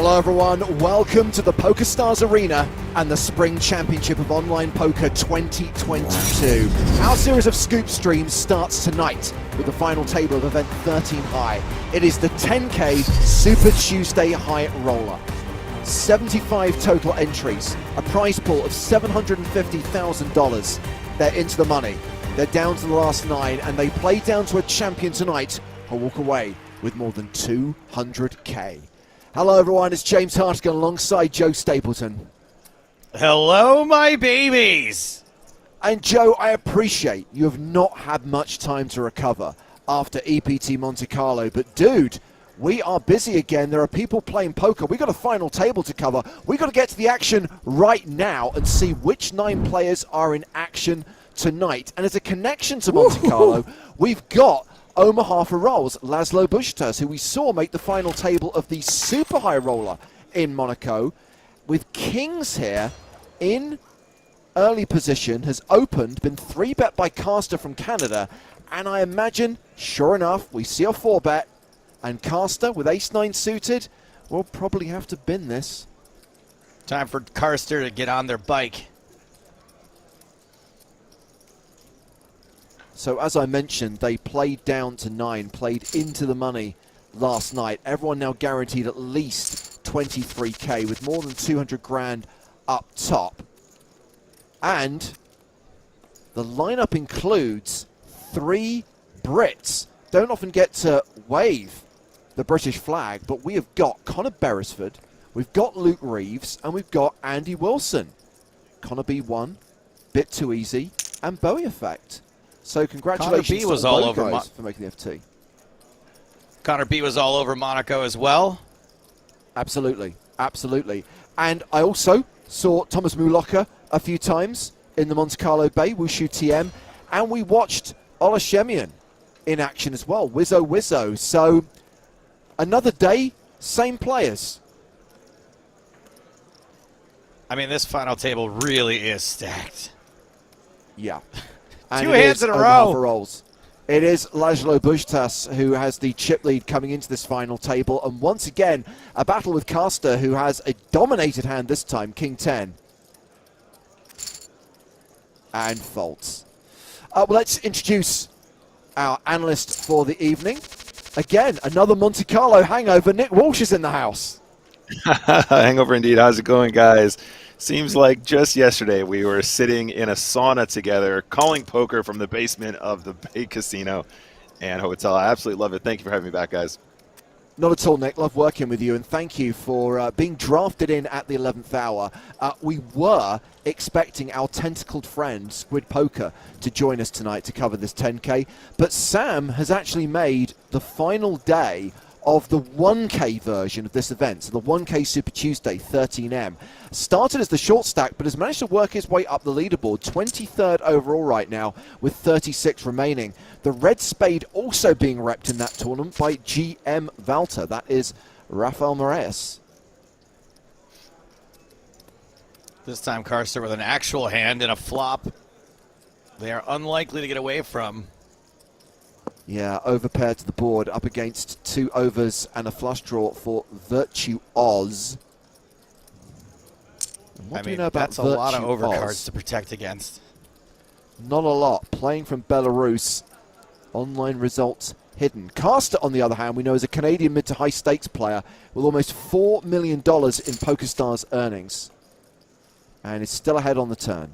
Hello everyone, welcome to the PokerStars Arena and the Spring Championship of Online Poker 2022. Our series of scoop streams starts tonight with the final table of event 13 high. It is the 10K Super Tuesday High Roller. 75 total entries, a prize pool of $750,000. They're into the money. They're down to the last 9 and they play down to a champion tonight who'll walk away with more than 200K. Hello everyone, it's James Hartigan alongside Joe Stapleton. Hello my babies! And Joe, I appreciate you have not had much time to recover after EPT Monte Carlo, but dude, we are busy again. There are people playing poker. We've got a final table to cover. We've got to get to the action right now and see which 9 players are in action tonight. And as a connection to Monte Carlo, we've got Omaha for rolls, Laszlo Bushtas, who we saw make the final table of the Super High Roller in Monaco, with kings here in early position, has opened, been 3-bet by Caster from Canada, and I imagine, sure enough, we see a 4-bet, and Caster with ace-9 suited will probably have to bin this. Time for Caster to get on their bike. So as I mentioned, they played down to 9, played into the money last night. Everyone now guaranteed at least 23K with more than 200 grand up top. And the lineup includes 3 Brits. Don't often get to wave the British flag, but we have got Connor Beresford, we've got Luke Reeves, and we've got Andy Wilson. Connor B1, Bit Too Easy, and Bowie Effect. So congratulations Connor B was to all both over guys for making the FT. Connor B was all over Monaco as well. Absolutely, absolutely. And I also saw Thomas Mulocka a few times in the Monte Carlo Bay, Wushu TM, and we watched Ola Shemian in action as well, Wizzo Wizzo. So another day, same players. I mean, this final table really is stacked. Yeah. And 2 hands in a row. It is Laszlo Bushtas who has the chip lead coming into this final table. And once again, a battle with Caster, who has a dominated hand this time, King 10. And folds. Well, let's introduce our analyst for the evening. Again, another Monte Carlo hangover. Nick Walsh is in the house. Hangover indeed. How's it going, guys? Seems like just yesterday we were sitting in a sauna together, calling poker from the basement of the Bay Casino and Hotel. I absolutely love it. Thank you for having me back, guys. Not at all, Nick. Love working with you, and thank you for being drafted in at the 11th hour. We were expecting our tentacled friend, Squid Poker, to join us tonight to cover this 10K, but Sam has actually made the final day of the 1K version of this event, so the 1K Super Tuesday 13M. Started as the short stack, but has managed to work his way up the leaderboard, 23rd overall right now, with 36 remaining. The red spade also being repped in that tournament by GM Valter. That is Rafael Moraes. This time Caster with an actual hand and a flop they are unlikely to get away from. Yeah, overpaired to the board, up against 2 overs and a flush draw for Virtuoz. I mean, that's a lot of overcards to protect against. Not a lot. Playing from Belarus. Online results hidden. Caster, on the other hand, we know is a Canadian mid to high stakes player with almost $4 million in PokerStars earnings. And is still ahead on the turn.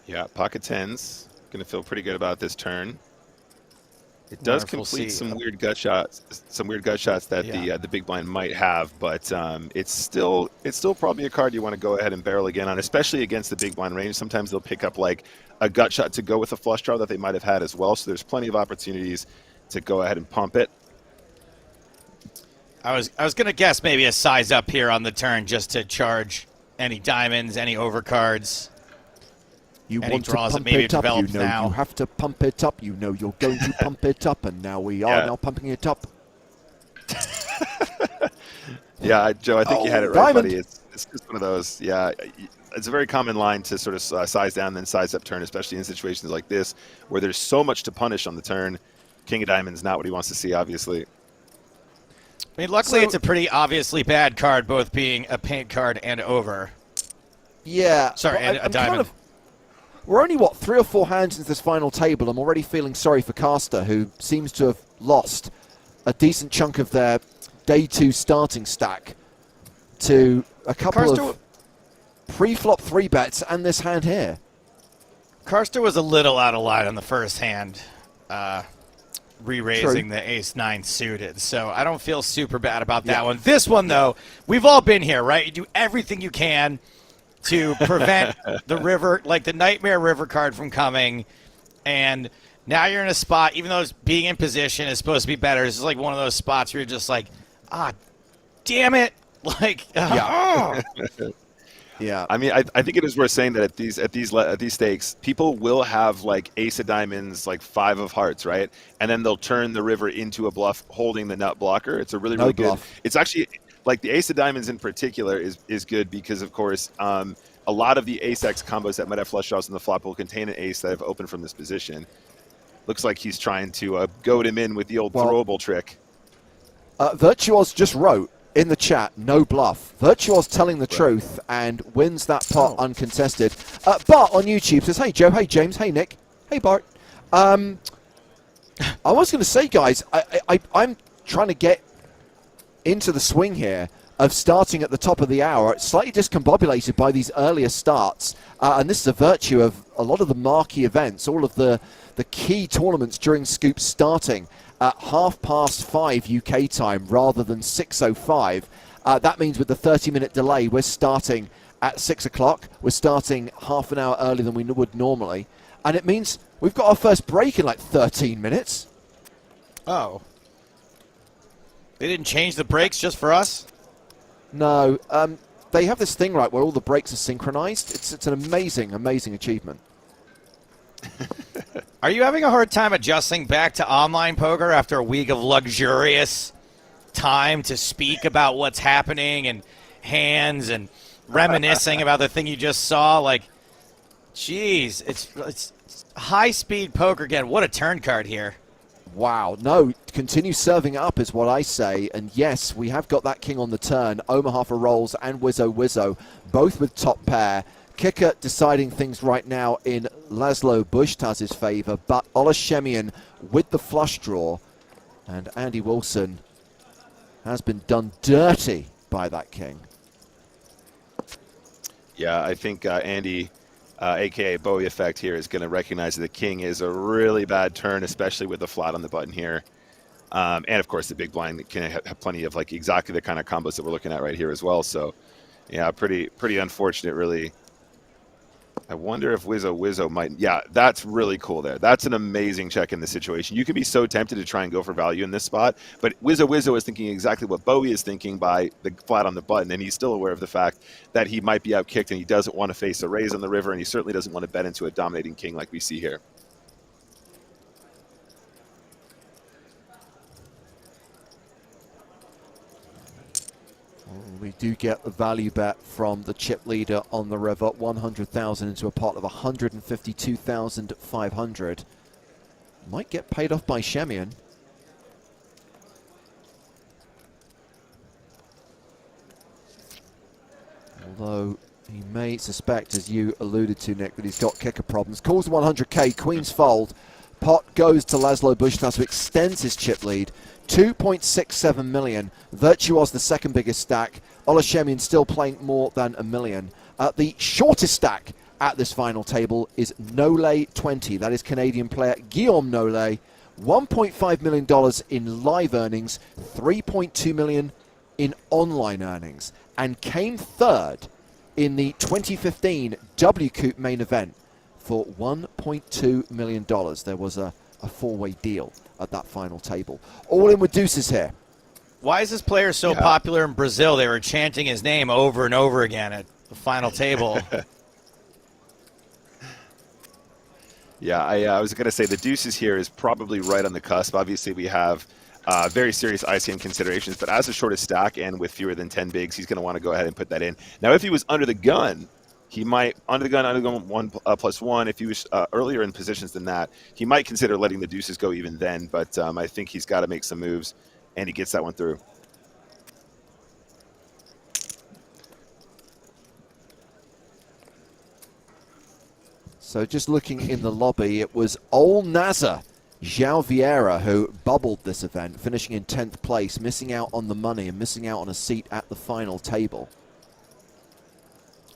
Yeah, pocket 10s. Going to feel pretty good about this turn. It does complete some weird gut shots, that the big blind might have, but it's still probably a card you want to go ahead and barrel again on, especially against the big blind range. Sometimes they'll pick up like a gut shot to go with a flush draw that they might have had as well. So there's plenty of opportunities to go ahead and pump it. I was going to guess maybe a size up here on the turn just to charge any diamonds, any overcards. You Any want to draws pump that maybe it up, you know now. you have to pump it up, you know you're going to pump it up, and now we are now pumping it up. Yeah, Joe, I think you had it right, diamond. buddy. It's just one of those, yeah. it's a very common line to sort of size down then size up turn, especially in situations like this where there's so much to punish on the turn. King of Diamonds not what he wants to see, obviously. I mean, luckily it's a pretty obviously bad card, both being a paint card and over. Yeah. Sorry, and a diamond. We're only, 3 or 4 hands into this final table. I'm already feeling sorry for Caster, who seems to have lost a decent chunk of their day 2 starting stack to a couple of pre-flop 3 bets and this hand here. Karster was a little out of line on the first hand, re-raising the ace-9 suited, so I don't feel super bad about that one. This one, though, we've all been here, right? You do everything you can to prevent the river, like the Nightmare River card from coming, and now you're in a spot, even though being in position is supposed to be better, this is like one of those spots where you're just like, damn it, like, Yeah. I mean, I think it is worth saying that at these stakes, people will have like ace of diamonds, like 5 of hearts, right? And then they'll turn the river into a bluff holding the nut blocker. It's a really good. Bluff. It's actually like the ace of diamonds in particular is good because, of course, a lot of the ace X combos that might have flush draws in the flop will contain an ace that have opened from this position. Looks like he's trying to goad him in with the old throwable trick. Virtuos just wrote in the chat, no bluff. Virtuos telling the truth and wins that pot uncontested. Bart on YouTube says, hey Joe, hey James, hey Nick, hey Bart. I was going to say, guys, I'm trying to get into the swing here of starting at the top of the hour. It's slightly discombobulated by these earlier starts. And this is a virtue of a lot of the marquee events, all of the key tournaments during Scoop starting at 5:30 UK time rather than 6:05. That means with the 30-minute delay, we're starting at 6 o'clock. We're starting half an hour earlier than we would normally. And it means we've got our first break in like 13 minutes. Oh. They didn't change the breaks just for us? No. They have this thing, right, where all the breaks are synchronized. It's an amazing, amazing achievement. Are you having a hard time adjusting back to online poker after a week of luxurious time to speak about what's happening and hands and reminiscing about the thing you just saw? Like, geez, it's high-speed poker again. What a turn card here. Wow. No, continue serving up is what I say. And yes, we have got that king on the turn. Omaha for rolls and Wizzo, both with top pair. Kicker deciding things right now in Laszlo Bushtas's favor, but Olashemian with the flush draw, and Andy Wilson has been done dirty by that king. Yeah, I think Andy, a.k.a. Bowie Effect here, is going to recognize that the king is a really bad turn, especially with the flat on the button here. And, of course, the big blind can have plenty of like exactly the kind of combos that we're looking at right here as well. So, yeah, pretty unfortunate, really. I wonder if Wizzo might. Yeah, that's really cool there. That's an amazing check in this situation. You can be so tempted to try and go for value in this spot, but Wizzo is thinking exactly what Bowie is thinking by the flat on the button, and he's still aware of the fact that he might be outkicked, and he doesn't want to face a raise on the river, and he certainly doesn't want to bet into a dominating king like we see here. We do get the value bet from the chip leader on the river, 100,000 into a pot of 152,500. Might get paid off by Shemian. Although he may suspect, as you alluded to, Nick, that he's got kicker problems. Calls 100K, Queen's fold. Pot goes to Laszlo Bushtas, who extends his chip lead. 2.67 million. Virtuos the second biggest stack. Olashemian still playing more than $1 million. The shortest stack at this final table is Nole 20. That is Canadian player Guillaume Nole. $1.5 million in live earnings, $3.2 million in online earnings, and came third in the 2015 WCOOP main event for $1.2 million. There was a four-way deal at that final table. All in with deuces here. Why is this player so popular in Brazil? They were chanting his name over and over again at the final table. Yeah, I was going to say the deuces here is probably right on the cusp. Obviously, we have very serious ICM considerations, but as a shortest stack and with fewer than 10 bigs, he's going to want to go ahead and put that in. Now, if he was under the gun, He might, under the gun, one +1. If he was earlier in positions than that, he might consider letting the deuces go even then. But I think he's got to make some moves, and he gets that one through. So just looking in the lobby, it was Ol Nazar João Vieira who bubbled this event, finishing in 10th place, missing out on the money and missing out on a seat at the final table.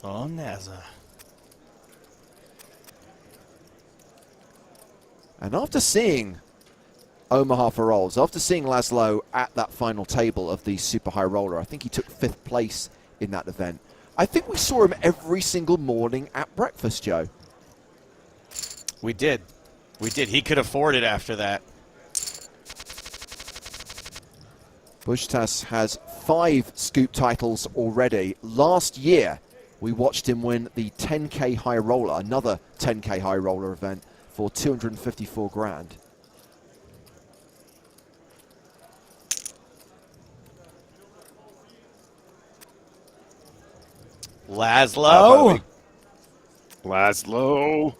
Oh, Nazar. And after seeing Omaha for rolls, after seeing Laszlo at that final table of the Super High Roller, I think he took 5th place in that event. I think we saw him every single morning at breakfast, Joe. We did. We did. He could afford it after that. Bushtas has 5 scoop titles already. Last year, we watched him win the 10K High Roller, another 10K High Roller event for 254 grand. Laszlo. Laszlo.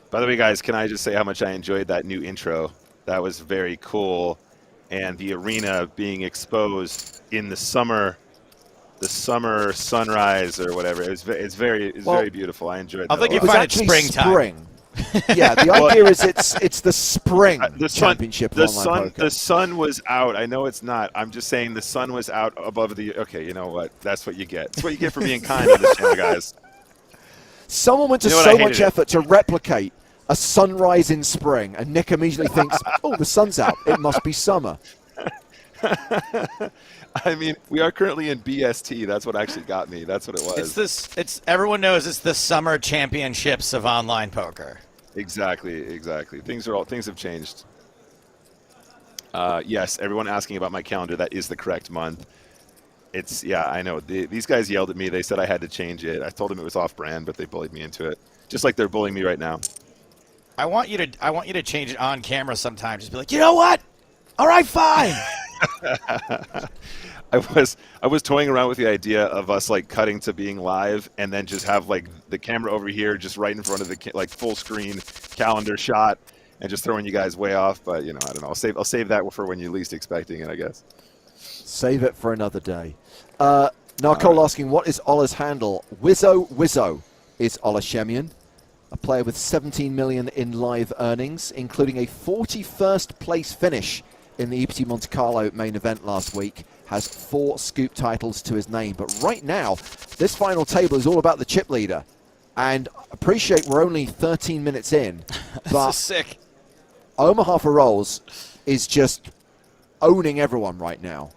By the way, guys, can I just say how much I enjoyed that new intro? That was very cool. And the arena being exposed in the summer sunrise or whatever. It's very beautiful. I enjoyed that. I think you find it springtime. Spring. Yeah, the idea is it's the spring championship of online poker. The sun was out. I know it's not. I'm just saying the sun was out above the. Okay, you know what? That's what you get. That's what you get for being kind to this channel, guys. Someone went to so much effort to replicate a sunrise in spring, and Nick immediately thinks, oh, the sun's out. It must be summer. I mean, we are currently in BST. That's what actually got me. That's what it was. Everyone knows it's the summer championships of online poker. Exactly. Things have changed. Yes, everyone asking about my calendar. That is the correct month. I know. These guys yelled at me. They said I had to change it. I told them it was off-brand, but they bullied me into it. Just like they're bullying me right now. I want you to change it on camera sometime. Just be like, you know what? All right, fine. I was toying around with the idea of us like cutting to being live and then just have like the camera over here just right in front of the like full screen calendar shot and just throwing you guys way off. But you know, I don't know. I'll save that for when you're least expecting it, I guess. Save it for another day. Narcole asking, what is Ola's handle? Wizzo is Ola Shemian, a player with 17 million in live earnings, including a 41st place finish in the EPT Monte Carlo main event last week. Has 4 scoop titles to his name. But right now, this final table is all about the chip leader. And appreciate we're only 13 minutes in. But so sick. Omaha for rolls is just owning everyone right now.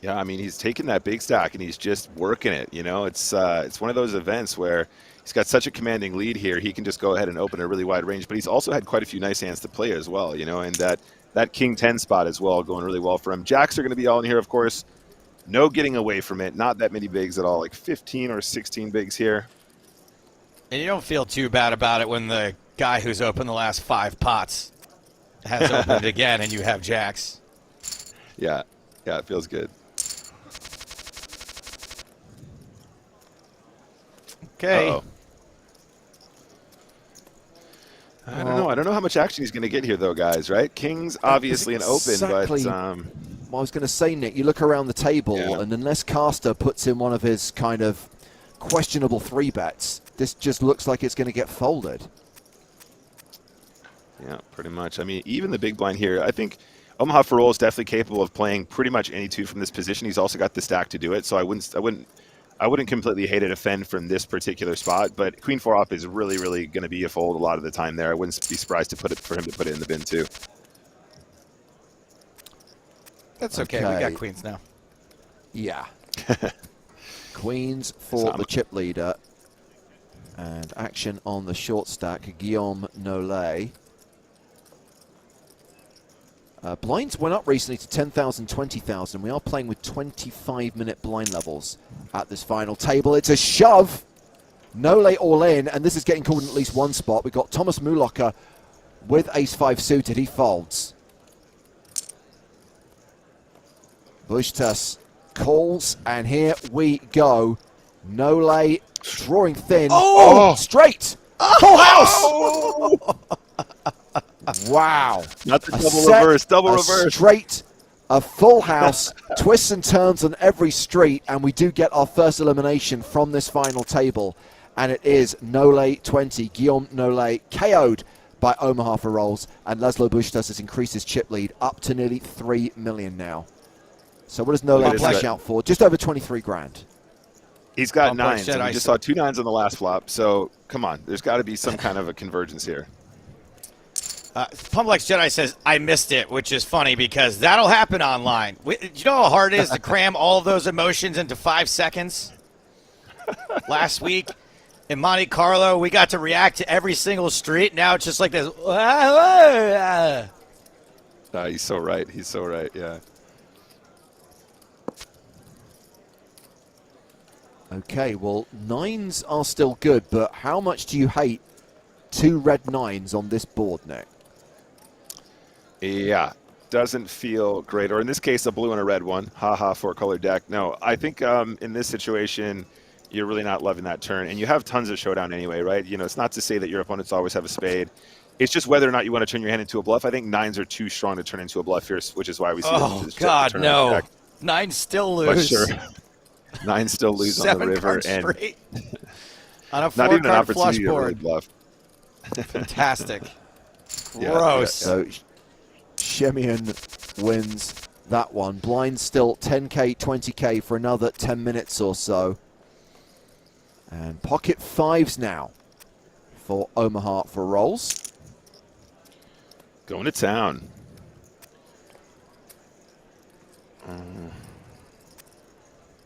Yeah, I mean, he's taking that big stack and he's just working it. You know, it's one of those events where he's got such a commanding lead here. He can just go ahead and open a really wide range. But he's also had quite a few nice hands to play as well, you know, and that King 10 spot as well going really well for him. Jacks are going to be all in here, of course. No getting away from it. Not that many bigs at all, like 15 or 16 bigs here. And you don't feel too bad about it when the guy who's opened the last 5 pots has opened again and you have jacks. Yeah, it feels good. Okay. Uh-oh. I don't know how much action he's going to get here, though, guys. Right? King's obviously an open, but well, I was going to say, Nick, you look around the table, and unless Caster puts in one of his kind of questionable 3-bets, this just looks like it's going to get folded. Yeah, pretty much. I mean, even the big blind here, I think Omaha Farol is definitely capable of playing pretty much any 2 from this position. He's also got the stack to do it, so I wouldn't completely hate it defend from this particular spot, but Queen 4 off is really, really going to be a fold a lot of the time there. I wouldn't be surprised for him to put it in the bin too. That's okay. We got queens now. Yeah. Queens for the chip leader. And action on the short stack, Guillaume Nollet. Blinds went up recently to 10,000, 20,000. We are playing with 25-minute blind levels at this final table. It's a shove. Nollet all in, and this is getting called in at least one spot. We've got Thomas Mulocker with ace-5 suited. He folds. Bushtas calls, and here we go. No lay, drawing thin. Oh! Straight. Full house. Wow. Not the double reverse, double reverse. Straight, a full house, twists and turns on every street, and we do get our first elimination from this final table. And it is Nole 20, Guillaume Nole, KO'd by Omaha for rolls, and Laszlo Bustos has increased his chip lead up to nearly 3 million now. So what does Nole flash out for? Just over 23 grand. He's got nines. We just saw 2 nines on the last flop, so come on. There's got to be some kind of a convergence here. Pumplex Jedi says, I missed it, which is funny because that'll happen online. Do you know how hard it is to cram all of those emotions into 5 seconds? Last week in Monte Carlo, we got to react to every single street. Now it's just like this. He's so right. He's so right, yeah. Okay, well, nines are still good, but how much do you hate 2 red nines on this board, Nick? Yeah, doesn't feel great. Or in this case, a blue and a red one. Ha-ha, 4-color deck. No, I think in this situation, you're really not loving that turn. And you have tons of showdown anyway, right? You know, it's not to say that your opponents always have a spade. It's just whether or not you want to turn your hand into a bluff. I think nines are too strong to turn into a bluff here, which is why we see oh, God, no. Nines still lose. But sure. Nines still lose on the river. And on a not even an opportunity to really bluff. Fantastic. Gross. Yeah. So Shemian wins that one. Blind still 10K, 20K for another 10 minutes or so. And pocket fives now for Omaha for rolls. Going to town.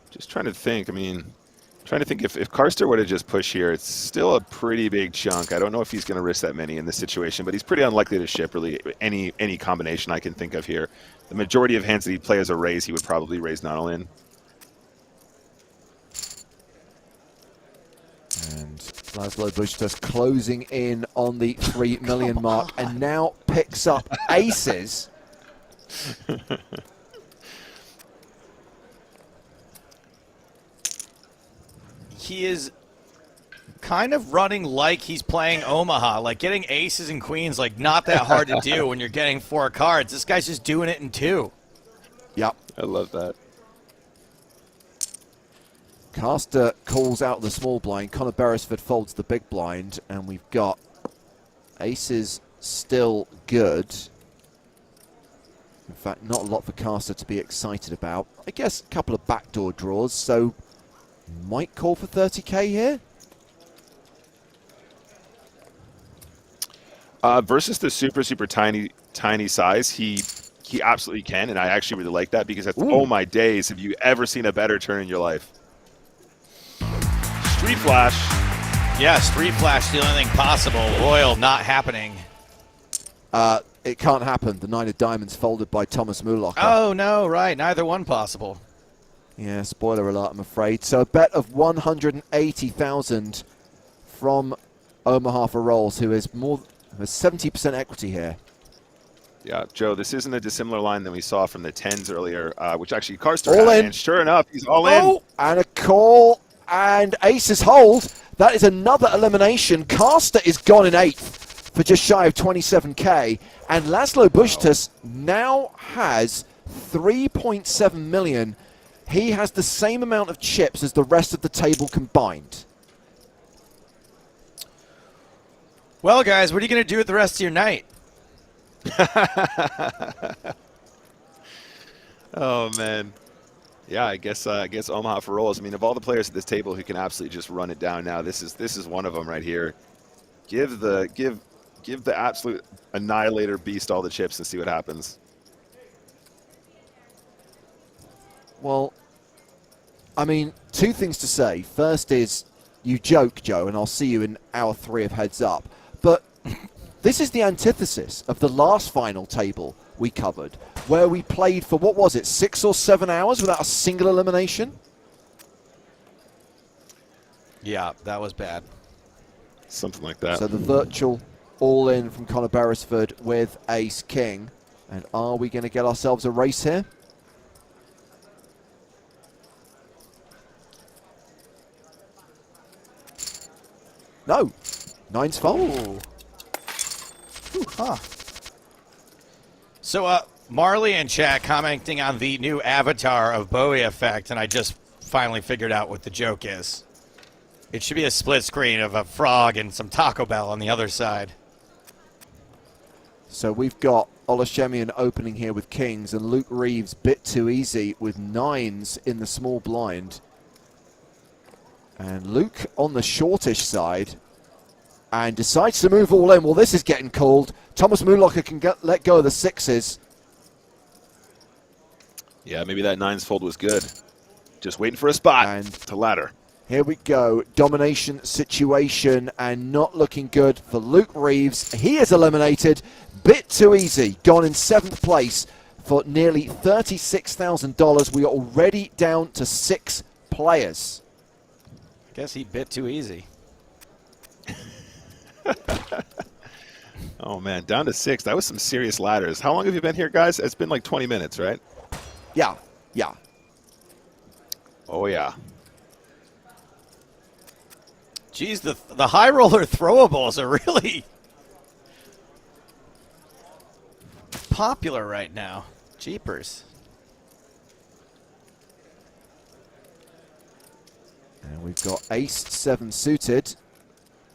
Just trying to think. I mean, trying to think if Karster were to just push here, it's still a pretty big chunk. I don't know if he's going to risk that many in this situation, but he's pretty unlikely to ship really any combination I can think of here. The majority of hands that he'd play as a raise, he would probably raise not all in. And Laszlo Bustos closing in on the 3 million mark and now picks up aces. He is kind of running like he's playing Omaha, like getting aces and queens, like not that hard to do when you're getting 4 cards. This guy's just doing it in 2. Yep. I love that. Caster calls out the small blind. Conor Beresford folds the big blind, and we've got aces still good. In fact, not a lot for Caster to be excited about. I guess a couple of backdoor draws, so might call for 30K here. Versus the super tiny size, he absolutely can, and I actually really like that because that's, oh my days, have you ever seen a better turn in your life? Street flash. Yeah, street flash, the only thing possible. Royal, not happening. It can't happen. The 9 of diamonds folded by Thomas Mulocker. Oh, no, right. Neither one possible. Yeah, spoiler alert, I'm afraid. So a bet of 180,000 from Omaha for rolls, who has 70% equity here. Yeah, Joe, this isn't a dissimilar line than we saw from the 10s earlier, which actually Karster all had, in. And sure enough, he's all in. And a call, and aces hold. That is another elimination. Caster is gone in 8th for just shy of 27K, and Laszlo Bustos now has 3.7 million. He has the same amount of chips as the rest of the table combined. Well, guys, what are you going to do with the rest of your night? Oh, man. Yeah, I guess Omaha for rolls. I mean, of all the players at this table who can absolutely just run it down now, this is one of them right here. Give the absolute annihilator beast all the chips and see what happens. Well, I mean, 2 things to say. First is, you joke, Joe, and I'll see you in hour 3 of Heads Up. But this is the antithesis of the last final table we covered, where we played for, what was it, 6 or 7 hours without a single elimination? Yeah, that was bad. Something like that. So the virtual all-in from Conor Beresford with ace-king. And are we going to get ourselves a race here? No. Nine's fold. Huh. So, Marley and chat commenting on the new avatar of Bowie effect, and I just finally figured out what the joke is. It should be a split screen of a frog and some Taco Bell on the other side. So we've got Olashemian opening here with kings, and Luke Reeves bit too easy with nines in the small blind. And Luke on the shortish side and decides to move all in. Well, this is getting called. Thomas Moonlocker can let go of the sixes. Yeah, maybe that nines fold was good. Just waiting for a spot and to ladder. Here we go. Domination situation and not looking good for Luke Reeves. He is eliminated. Bit too easy. Gone in 7th place for nearly $36,000. We are already down to 6 players. I guess he bit too easy. Oh, man. Down to 6. That was some serious ladders. How long have you been here, guys? It's been like 20 minutes, right? Yeah. Oh, yeah. Geez, the high roller throwables are really popular right now. Jeepers. And we've got ace-7 suited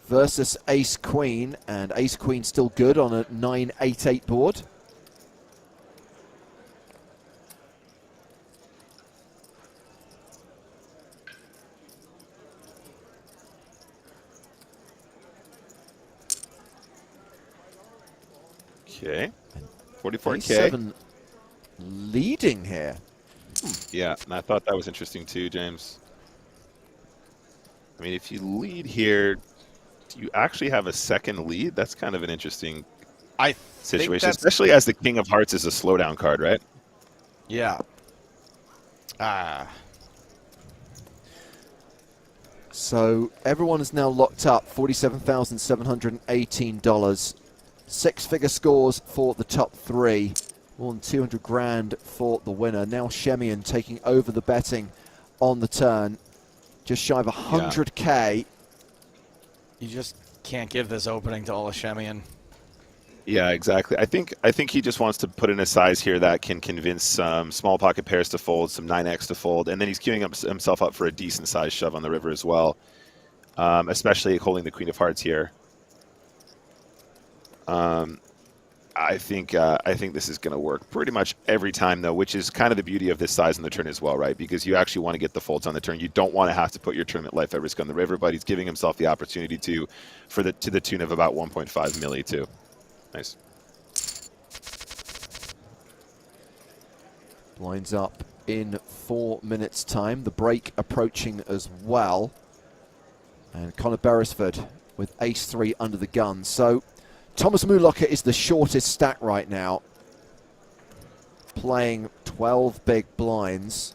versus ace-queen, and ace-queen still good on a 9-8-8 board. Okay. 44K. Ace-7 leading here. Yeah, and I thought that was interesting too, James. I mean, if you lead here, do you actually have a second lead? That's kind of an interesting situation, especially as the King of Hearts is a slowdown card, right? Yeah. So everyone is now locked up, $47,718. 6-figure scores for the top 3. More than 200 grand for the winner. Now Shemian taking over the betting on the turn. Just shy of 100K. You just can't give this opening to Olashemian. Yeah, exactly. I think he just wants to put in a size here that can convince some small pocket pairs to fold, some 9x to fold, and then he's queuing himself up for a decent size shove on the river as well, especially holding the Queen of Hearts here. I think this is going to work pretty much every time, though, which is kind of the beauty of this size on the turn as well, right? Because you actually want to get the folds on the turn. You don't want to have to put your tournament life at risk on the river, but he's giving himself the opportunity to the tune of about 1.5 milli too. Nice. Blinds up in 4 minutes' time. The break approaching as well. And Connor Beresford with ace-3 under the gun. So Thomas Moonlocker is the shortest stack right now, playing 12 big blinds.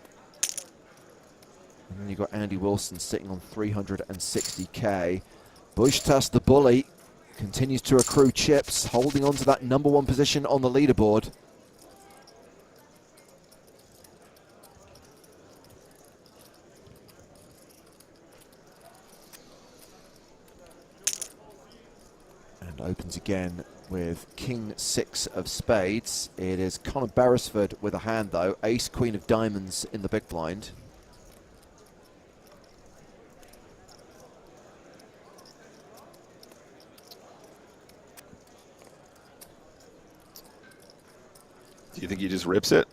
And then you've got Andy Wilson sitting on 360K. Bushtas the bully continues to accrue chips, holding on to that #1 position on the leaderboard. And opens again with King-6 of spades. It is Connor Beresford with a hand, though. Ace-Queen of diamonds in the big blind. Do you think he just rips it?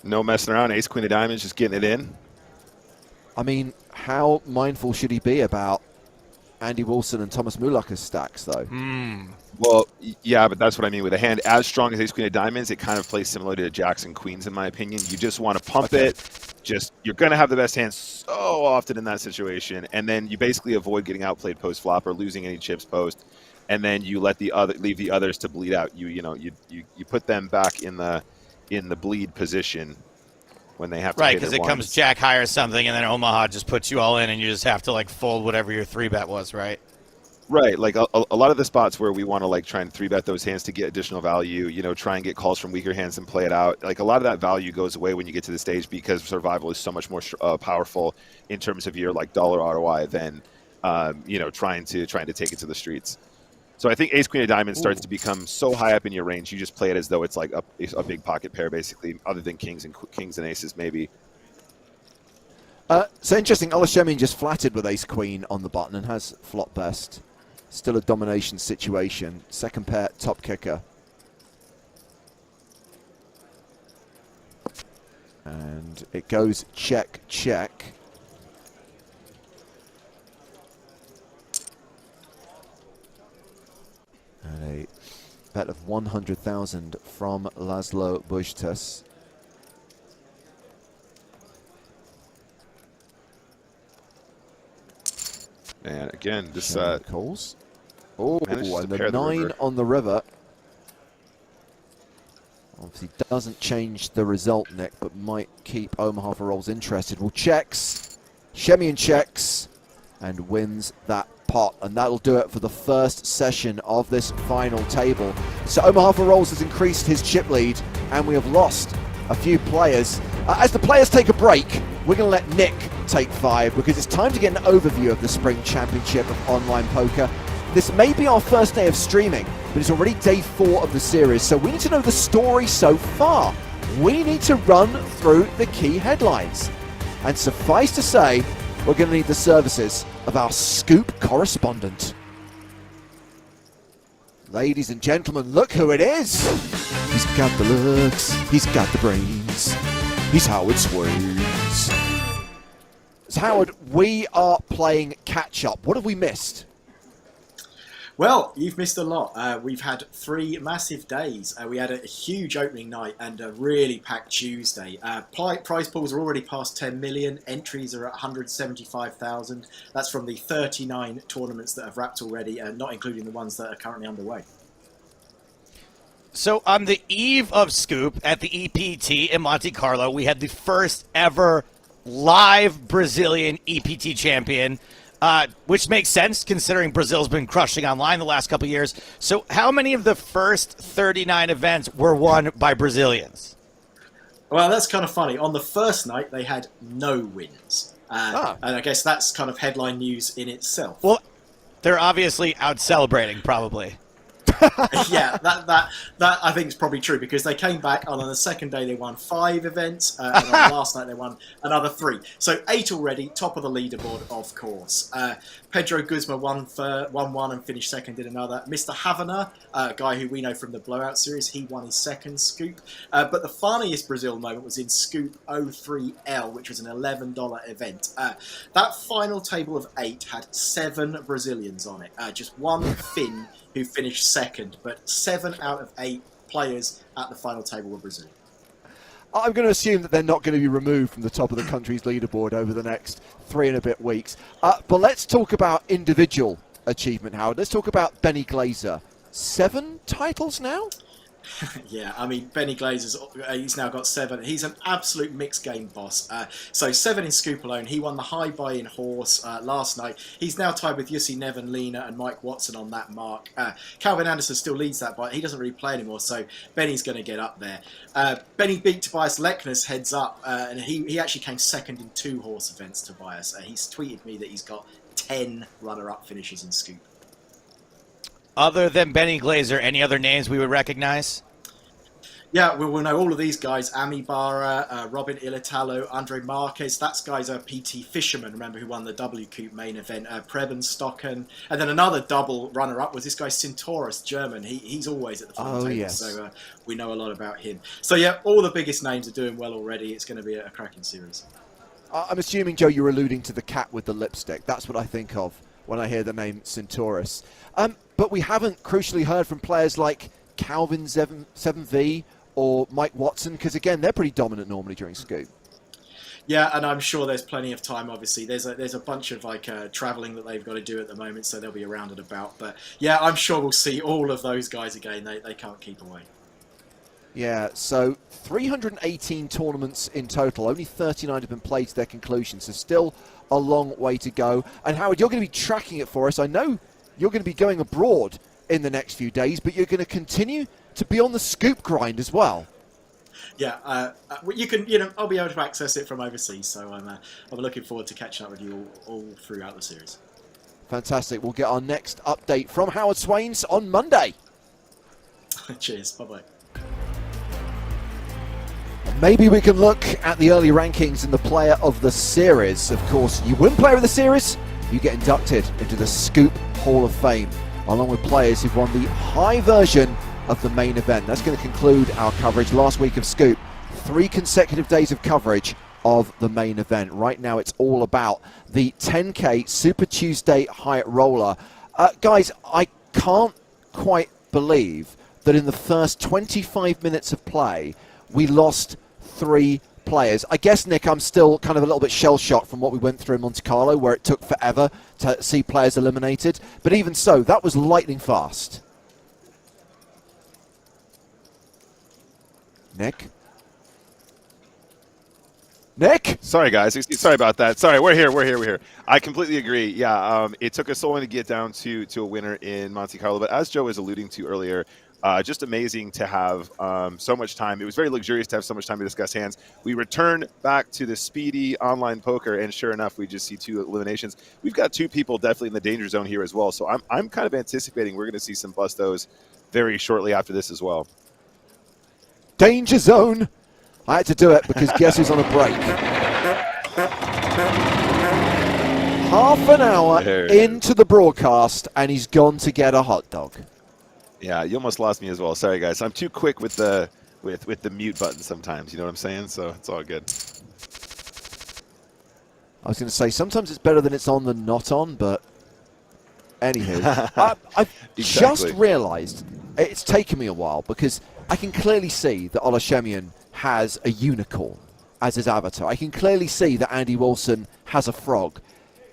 No messing around. Ace, Queen of diamonds, just getting it in. I mean, how mindful should he be about Andy Wilson and Thomas Moonlocker's stacks, though? Well, yeah, but that's what I mean. With a hand as strong as Ace, Queen of diamonds, it kind of plays similar to Jacks and Queens, in my opinion. You just want to pump it. You're going to have the best hand so often in that situation, and then you basically avoid getting outplayed post flop or losing any chips post, and then you let leave the others to bleed out. You put them back in the bleed position when they have to. Right, because it comes Jack high or something, and then Omaha just puts you all in, and you just have to like fold whatever your 3-bet was, right? Right, like a lot of the spots where we want to like try and 3-bet those hands to get additional value, try and get calls from weaker hands and play it out. Like a lot of that value goes away when you get to the stage because survival is so much more powerful in terms of your like dollar ROI than you know, trying to take it to the streets. So I think ace queen of diamonds starts to become so high up in your range, you just play it as though it's like a big pocket pair, basically, other than kings and aces maybe. So interesting, Olashemian just flatted with ace queen on the button and has flop best. Still a domination situation. Second pair, top kicker. And it goes check, check. And a bet of 100,000 from Laszlo Bujtas. And again, this calls. Oh, and the 9 the on the river. Obviously doesn't change the result, Nick, but might keep Omaha for rolls interested. Well, checks. Shemian checks and wins that pot. And that'll do it for the first session of this final table. So Omaha for rolls has increased his chip lead, and we have lost a few players. As the players take a break, we're going to let Nick take 5 because it's time to get an overview of the Spring Championship of Online Poker. This may be our first day of streaming, but it's already day 4 of the series, so we need to know the story so far. We need to run through the key headlines. And suffice to say, we're going to need the services of our Scoop correspondent. Ladies and gentlemen, look who it is. He's got the looks, he's got the brains, he's Howard Swains. So Howard, we are playing catch-up. What have we missed? Well, you've missed a lot. We've had 3 massive days. We had a huge opening night and a really packed Tuesday. Prize pools are already past 10 million. Entries are at 175,000. That's from the 39 tournaments that have wrapped already, not including the ones that are currently underway. So on the eve of Scoop at the EPT in Monte Carlo, we had the first ever live Brazilian EPT champion. Which makes sense considering Brazil's been crushing online the last couple of years. So how many of the first 39 events were won by Brazilians? Well, that's kind of funny. On the first night, they had no wins. And I guess that's kind of headline news in itself. Well, they're obviously out celebrating, probably. Yeah, that I think is probably true because they came back and on the second day they won 5 events and on the last night they won another 3. So 8 already, top of the leaderboard, of course. Pedro Guzma won one and finished second in another. Mr. Havana, a guy who we know from the Blowout series, he won his second Scoop. But the funniest Brazil moment was in Scoop 03L, which was an $11 event. That final table of 8 had 7 Brazilians on it. Just one Finn who finished second, but 7 out of 8 players at the final table were Brazil. I'm going to assume that they're not going to be removed from the top of the country's leaderboard over the next 3 and a bit weeks. But let's talk about individual achievement, Howard. Let's talk about Benny Glaser. 7 titles now? Yeah, I mean, Benny Glazer's, he's now got 7. He's an absolute mixed game boss. So 7 in Scoop alone. He won the high buy-in horse last night. He's now tied with Jussi Nevenlina and Mike Watson on that mark. Calvin Anderson still leads that, but he doesn't really play anymore, so Benny's going to get up there. Benny beat Tobias Lekner's heads up, and he actually came second in 2 horse events, Tobias. He's tweeted me that he's got 10 runner-up finishes in Scoop. Other than Benny Glaser, any other names we would recognize? Yeah, we'll know all of these guys. Ami Barra, Robin Ilitalo, Andre Marquez. That guy's a PT Fisherman, remember, who won the W Coupe main event. Preben Stocken. And then another double runner-up was this guy Centaurus, German. He's always at the front table, yes. So we know a lot about him. So yeah, all the biggest names are doing well already. It's going to be a cracking series. I'm assuming, Joe, you're alluding to the cat with the lipstick. That's what I think of when I hear the name Centaurus. But we haven't crucially heard from players like Calvin 7V or Mike Watson, because again, they're pretty dominant normally during Scoop. Yeah, and I'm sure there's plenty of time, obviously. There's a bunch of travelling that they've got to do at the moment, so they'll be around and about. But yeah, I'm sure we'll see all of those guys again. They can't keep away. Yeah, so 318 tournaments in total. Only 39 have been played to their conclusion, so still a long way to go. And Howard, you're going to be tracking it for us. I know you're going to be going abroad in the next few days, but you're going to continue to be on the Scoop grind as well. Yeah, you can. I'll be able to access it from overseas, so I'm looking forward to catching up with you all throughout the series. Fantastic. We'll get our next update from Howard Swains on Monday. Cheers. Bye-bye. Maybe we can look at the early rankings in the Player of the Series. Of course, you win Player of the Series, you get inducted into the Scoop Hall of Fame, along with players who've won the high version of the main event. That's going to conclude our coverage last week of Scoop. 3 consecutive days of coverage of the main event. Right now it's all about the 10K Super Tuesday Hyatt Roller. Guys, I can't quite believe that in the first 25 minutes of play we lost 3 players. I guess, Nick, I'm still kind of a little bit shell-shocked from what we went through in Monte Carlo, where it took forever to see players eliminated. But even so, that was lightning fast. Nick? Nick? Sorry, guys. Sorry about that. Sorry, we're here. I completely agree. Yeah, it took us so long to get down to a winner in Monte Carlo. But as Joe was alluding to earlier, just amazing to have so much time. It was very luxurious to have so much time to discuss hands. We return back to the speedy online poker, and sure enough, we just see 2 eliminations. We've got 2 people definitely in the danger zone here as well. So I'm kind of anticipating we're going to see some bustos very shortly after this as well. Danger zone. I had to do it because guess who's on a break? Half an hour into the broadcast, and he's gone to get a hot dog. Yeah, you almost lost me as well. Sorry, guys. I'm too quick with the mute button sometimes. You know what I'm saying? So it's all good. I was going to say sometimes it's better than it's on than not on, but anywho, I've just realised it's taken me a while because I can clearly see that Olashemian has a unicorn as his avatar. I can clearly see that Andy Wilson has a frog.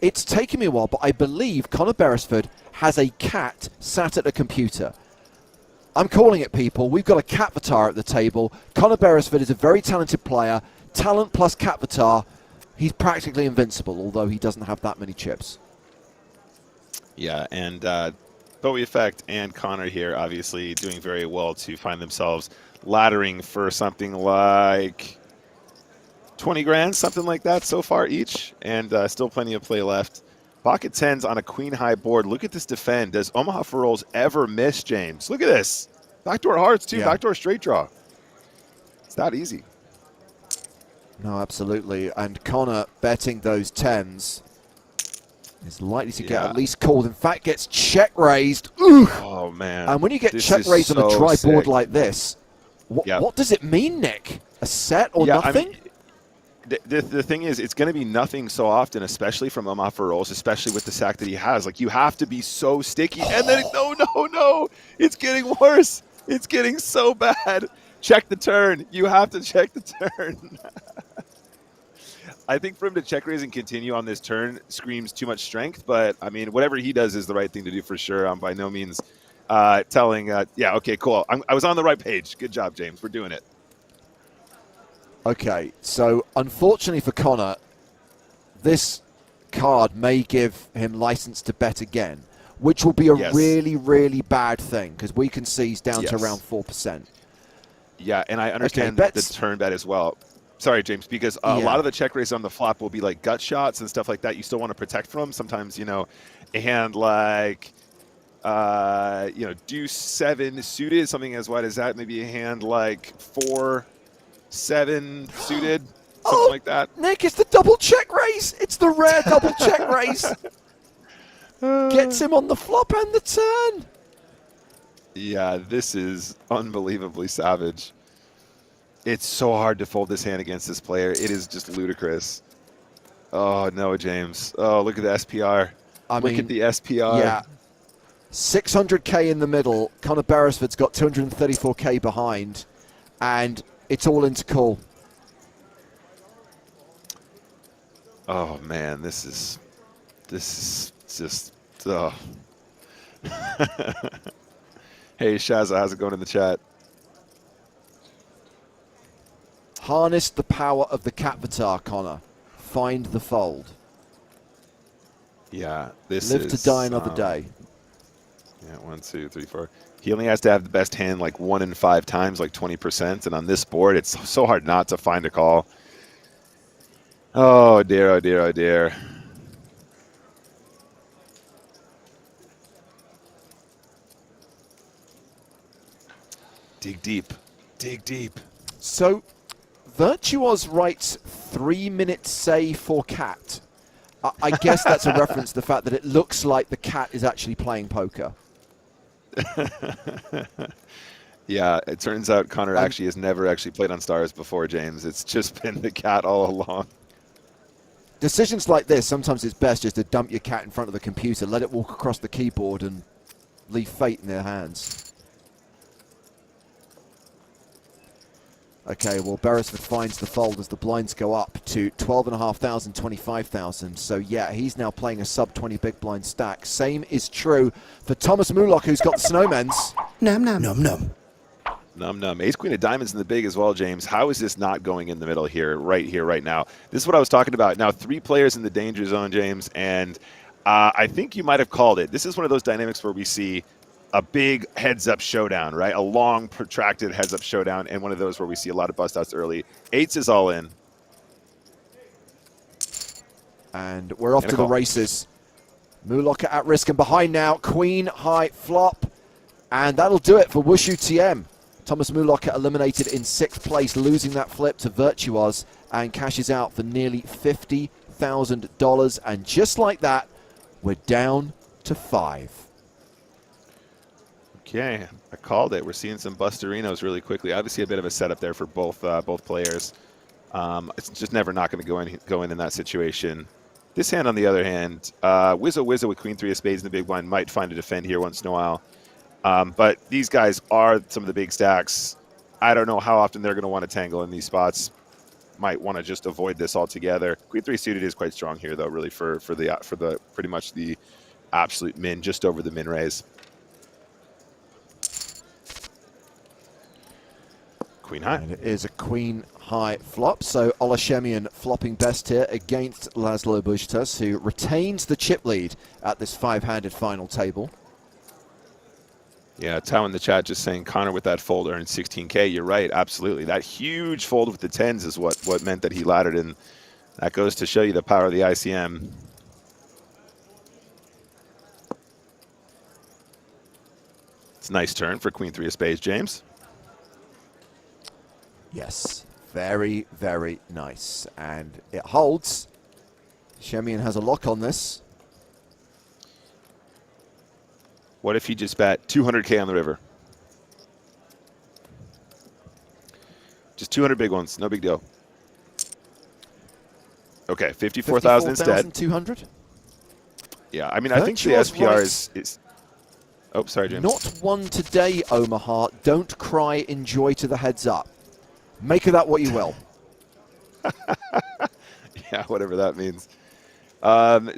It's taken me a while, but I believe Connor Beresford has a cat sat at a computer. I'm calling it, people. We've got a catvatar at the table. Connor Beresford is a very talented player. Talent plus catvatar. He's practically invincible, although he doesn't have that many chips. Yeah, and Bowie Effect and Connor here obviously doing very well to find themselves laddering for something like 20 grand, something like that so far each, and still plenty of play left. Pocket 10s on a queen high board. Look at this defend. Does Omaha for rolls ever miss, James? Look at this. Backdoor hearts, too. Yeah. Backdoor straight draw. It's that easy. No, absolutely. And Connor betting those 10s is likely to get at least called. In fact, gets check raised. Ooh. Oh, man. And when you get check raised on a dry board like this, what does it mean, Nick? A set or nothing? I mean, the thing is, it's going to be nothing so often, especially from Omaha for rolls, especially with the sack that he has. Like, you have to be so sticky. And then, no. It's getting worse. It's getting so bad. Check the turn. You have to check the turn. I think for him to check raise and continue on this turn screams too much strength. But, I mean, whatever he does is the right thing to do for sure. I'm by no means telling, yeah, okay, cool. I was on the right page. Good job, James. We're doing it. Okay, so unfortunately for Connor, this card may give him license to bet again, which will be a really, really bad thing because we can see he's down to around 4%. Yeah, and I understand the turn bet as well. Sorry, James, because a lot of the check raise on the flop will be like gut shots and stuff like that you still want to protect from. Sometimes, you know, a hand like, you know, deuce 7 suited, something as wide as that, maybe a hand like 4-7 suited, something like that. Nick, it's the double check raise. It's the rare double check raise. Gets him on the flop and the turn. Yeah, this is unbelievably savage. It's so hard to fold this hand against this player. It is just ludicrous. Oh, no, James. Oh, look at the SPR. Look at the SPR. Yeah. 600K in the middle. Connor Beresford's got 234K behind. And it's all into call. Oh, man, this is just, oh. Hey, Shazza, how's it going in the chat? Harness the power of the catvatar, Connor. Find the fold. Yeah, this Live to die another day. Yeah, 1, 2, 3, 4. He only has to have the best hand like 1 in 5 times, like 20%. And on this board, it's so hard not to find a call. Oh, dear, oh, dear, oh, dear. Dig deep. Dig deep. So, Virtuos writes 3-minute say for cat. I guess that's a reference to the fact that it looks like the cat is actually playing poker. Yeah, it turns out Connor actually has never actually played on Stars before, James. It's just been the cat all along. Decisions like this, sometimes it's best just to dump your cat in front of the computer, let it walk across the keyboard and leave fate in their hands. Okay, well, Beresford finds the fold as the blinds go up to 12,500, 25,000. So, yeah, he's now playing a sub-20 big blind stack. Same is true for Thomas Mulock, who's got the snowmans. Num, num. Num, num. Num, num. Ace, queen of diamonds in the big as well, James. How is this not going in the middle here, right now? This is what I was talking about. Now, 3 players in the danger zone, James, and I think you might have called it. This is one of those dynamics where we see a big heads-up showdown, right? A long, protracted heads-up showdown, and one of those where we see a lot of bust-outs early. 8s is all in. And we're off to the races. Mulock at risk and behind now. Queen, high, flop. And that'll do it for Wushu TM. Thomas Mulock eliminated in 6th place, losing that flip to Virtuos, and cashes out for nearly $50,000. And just like that, we're down to 5. Okay, I called it. We're seeing some Busterinos really quickly. Obviously, a bit of a setup there for both players. It's just never not going to go in that situation. This hand, on the other hand, Wizzo with Queen 3 of spades in the big blind might find a defend here once in a while. But these guys are some of the big stacks. I don't know how often they're going to want to tangle in these spots. Might want to just avoid this altogether. Queen 3 suited is quite strong here, though, really for the pretty much the absolute min, just over the min raise. Queen high. And it is a queen high flop. So Olashemian flopping best here against Laszlo Bujtas, who retains the chip lead at this 5-handed final table. Yeah, Tao in the chat just saying Connor with that fold earned 16K. You're right, absolutely. That huge fold with the 10s is what meant that he laddered, and that goes to show you the power of the ICM. It's a nice turn for Queen 3 of spades, James. Yes, very, very nice. And it holds. Shemian has a lock on this. What if he just bet 200K on the river? Just 200 big ones, no big deal. Okay, 54,000 instead. 200? Yeah, I mean, I think the SPR is... Oh, sorry, James. Not one today, Omaha. Don't cry, enjoy to the heads up. Make of that what you will. Yeah, whatever that means.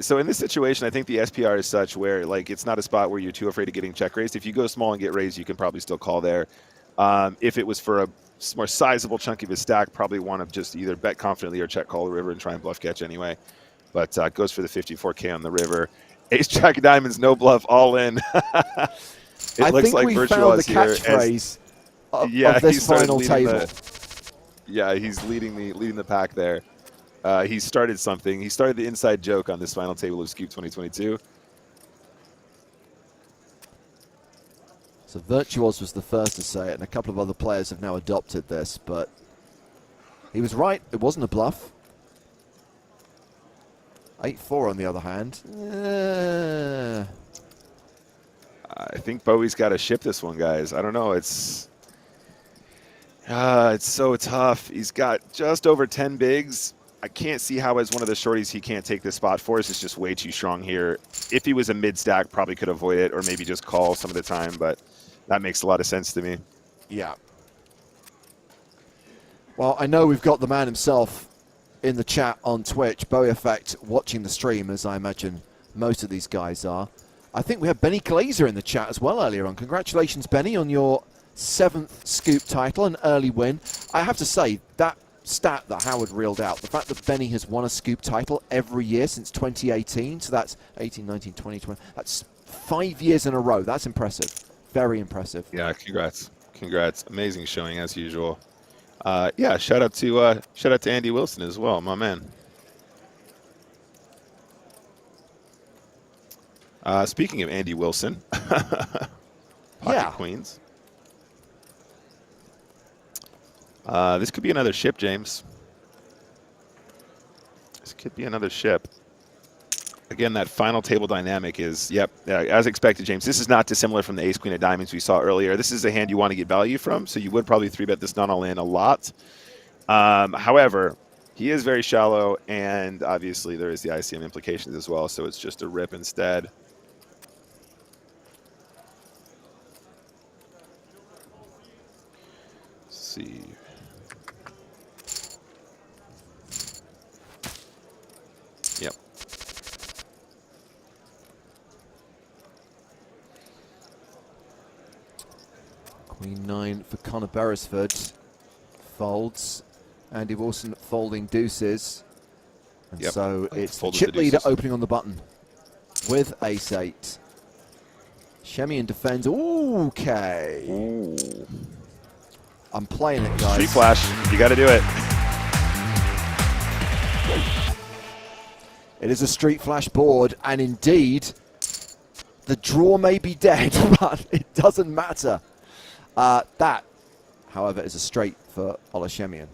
So in this situation, I think the SPR is such where, like, it's not a spot where you're too afraid of getting check raised. If you go small and get raised, you can probably still call there. If it was for a more sizable chunk of his stack, probably want to just either bet confidently or check call the river and try and bluff catch anyway. But goes for the 54K on the river. Ace Jack of Diamonds, no bluff, all in. I think like we found the catchphrase of this final table. Yeah, he's leading the pack there. He started something. He started the inside joke on this final table of Scoop 2022. So Virtuos was the first to say it, and a couple of other players have now adopted this, but he was right. It wasn't a bluff. 8-4 on the other hand. I think Bowie's got to ship this one, guys. I don't know. It's so tough. He's got just over 10 bigs. I can't see how, as one of the shorties, he can't take this spot. Forrest is just way too strong here. If he was a mid-stack, probably could avoid it or maybe just call some of the time, but that makes a lot of sense to me. Yeah. Well, I know we've got the man himself in the chat on Twitch, Bowie Effect, watching the stream, as I imagine most of these guys are. I think we have Benny Glazer in the chat as well earlier on. Congratulations, Benny, on your 7th Scoop title, an early win. I have to say, that stat that Howard reeled out, the fact that Benny has won a Scoop title every year since 2018, so that's 18, 19, 20, 20, that's 5 years in a row. That's impressive. Very impressive. Yeah, congrats. Congrats. Amazing showing as usual. Yeah, shout out to Andy Wilson as well, my man. Speaking of Andy Wilson, Pocket Queens. This could be another ship, James. This could be another ship. Again, that final table dynamic is, yep, as expected, James. This is not dissimilar from the ace-queen of diamonds we saw earlier. This is a hand you want to get value from, so you would probably 3-bet this not all in a lot. However, he is very shallow, and obviously there is the ICM implications as well, so it's just a rip instead. Let's see. Yep. Queen 9 for Conor Beresford. Folds. Andy Wilson folding deuces. And yep. so it's the Folded chip the leader deuces. opening on the button with ace-8. Shemian defends. Okay. Ooh. I'm playing it, guys. Street flash. You got to do it. It is a street flash board, and indeed, the draw may be dead, but it doesn't matter. That, however, is a straight for Olashemian.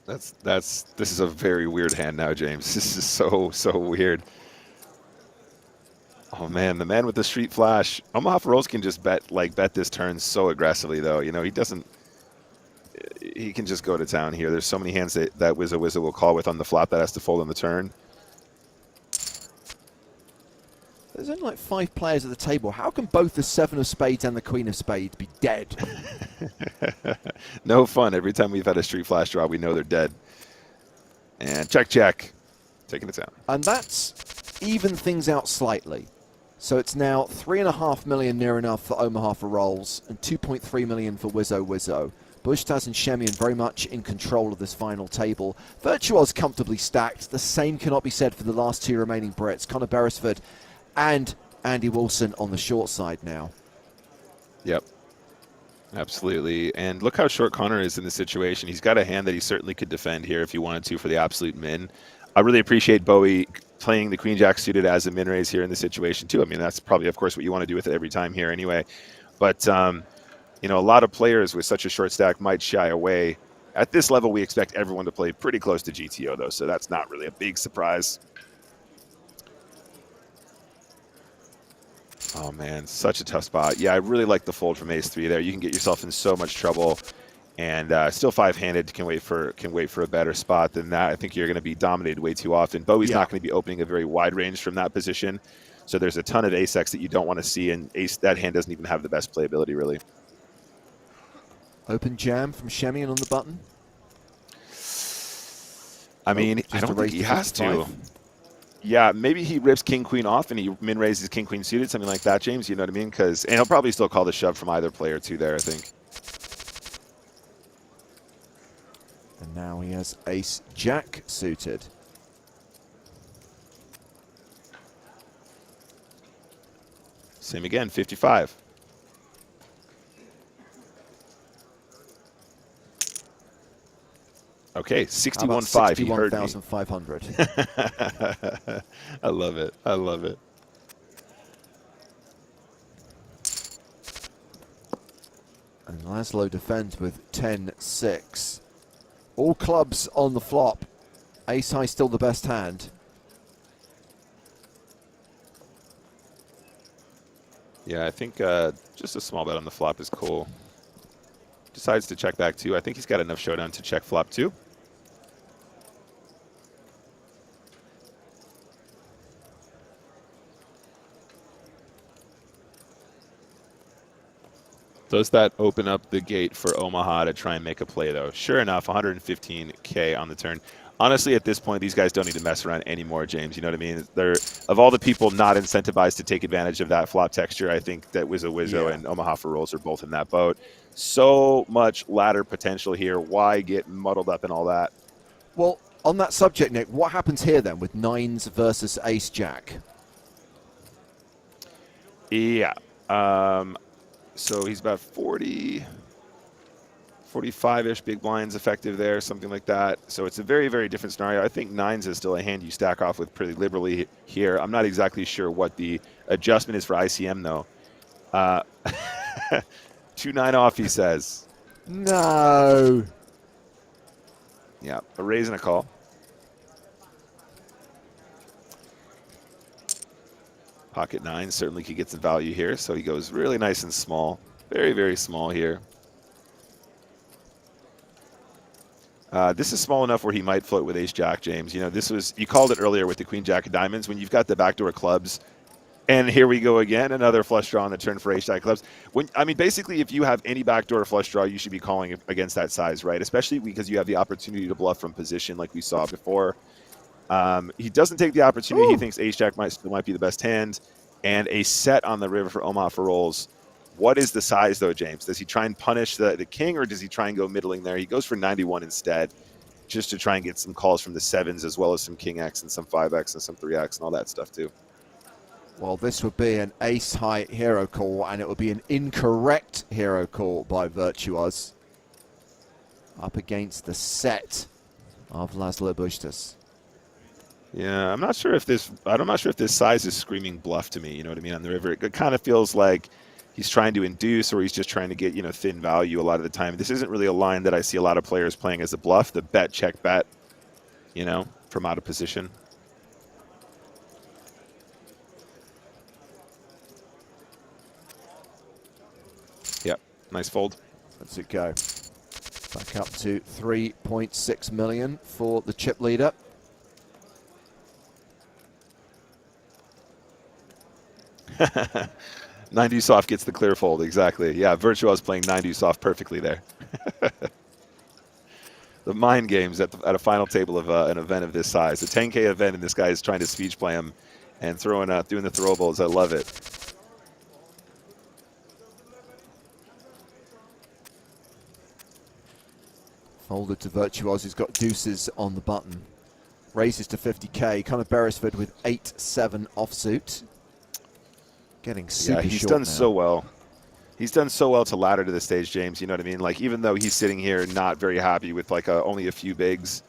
This is a very weird hand now, James. This is so weird. Oh man, the man with the street flash. Omaha Rolls can just bet this turn so aggressively though. You know, he can just go to town here. There's so many hands that Wizza will call with on the flop that has to fold on the turn. There's only like 5 players at the table. How can both the 7 of spades and the queen of spades be dead? No fun. Every time we've had a street flash draw, we know they're dead. And check. Taking it down. And that's evened things out slightly. So it's now 3.5 million near enough for Omaha for rolls and 2.3 million for Wizzo. Bushtas and Shemian very much in control of this final table. Virtuo's comfortably stacked. The same cannot be said for the last 2 remaining Brits. Conor Beresford and Andy Wilson on the short side now. Yep. Absolutely. And look how short Connor is in this situation. He's got a hand that he certainly could defend here if he wanted to for the absolute min. I really appreciate Bowie playing the queen jack suited as a min raise here in this situation too. I mean, that's probably, of course, what you want to do with it every time here anyway. But, you know, a lot of players with such a short stack might shy away. At this level, we expect everyone to play pretty close to GTO, though, so that's not really a big surprise. Oh, man, such a tough spot. Yeah, I really like the fold from ace-3 there. You can get yourself in so much trouble. And still 5-handed can wait for a better spot than that. I think you're going to be dominated way too often. Bowie's not going to be opening a very wide range from that position. So there's a ton of ace-X that you don't want to see, and that hand doesn't even have the best playability, really. Open jam from Shemian on the button. I mean, I don't think he has to. Yeah, maybe he rips king-queen off and he min-raises king-queen suited, something like that, James. You know what I mean? And he'll probably still call the shove from either player, too, there, I think. And now he has ace-jack suited. Same again, 55. Okay, 61.5. He heard me. 61,500. I love it. I love it. And Laszlo defends with 10-6. All clubs on the flop. Ace high still the best hand. Yeah, I think just a small bet on the flop is cool. Decides to check back too. I think he's got enough showdown to check flop too. Does that open up the gate for Omaha to try and make a play, though? Sure enough, 115K on the turn. Honestly, at this point, these guys don't need to mess around anymore, James. You know what I mean? They're, of all the people not incentivized to take advantage of that flop texture, I think that Wizzo and Omaha for rolls are both in that boat. So much ladder potential here. Why get muddled up in all that? Well, on that subject, Nick, what happens here then with 9s versus ace-jack? Yeah. So he's about 40, 45-ish big blinds effective there, something like that. So it's a very, very different scenario. I think 9s is still a hand you stack off with pretty liberally here. I'm not exactly sure what the adjustment is for ICM, though. 2-9 off, he says. No. Yeah, a raise and a call. Pocket 9 certainly could get some value here, so he goes really nice and small. Very, very small here. This is small enough where he might float with ace-jack, James. You know, this was, you called it earlier with the queen-jack of diamonds, when you've got the backdoor clubs. And here we go again, another flush draw on the turn for ace-jack clubs. I mean, basically, if you have any backdoor flush draw, you should be calling against that size, right? Especially because you have the opportunity to bluff from position like we saw before. He doesn't take the opportunity. Ooh. He thinks ace-jack still might be the best hand. And a set on the river for Omaha for rolls. What is the size, though, James? Does he try and punish the king, or does he try and go middling there? He goes for 91 instead, just to try and get some calls from the 7s, as well as some king X and some 5X and some 3X and all that stuff, too. Well, this would be an ace-high hero call, and it would be an incorrect hero call by Virtuos. Up against the set of Laszlo Bustos. Yeah, I'm not sure if this size is screaming bluff to me, you know what I mean, on the river. It kind of feels like he's trying to induce, or he's just trying to get, you know, thin value a lot of the time. This isn't really a line that I see a lot of players playing as a bluff, the bet, check, bet, you know, from out of position. Yep, nice fold. Let's it go. Back up to 3.6 million for the chip leader. Nine deuce off gets the clear fold, exactly. Yeah, Virtuos playing 9 deuce off perfectly there. The mind games at a final table of an event of this size, a 10K event, and this guy is trying to speech play him and doing the throwables. I love it. Folded to Virtuos, he's got deuces on the button. Raises to 50K, kind of Beresford with 8-7 offsuit. Getting super he's short done now. So well. He's done so well to ladder to the stage, James. You know what I mean? Like, even though he's sitting here not very happy with like only a few bigs.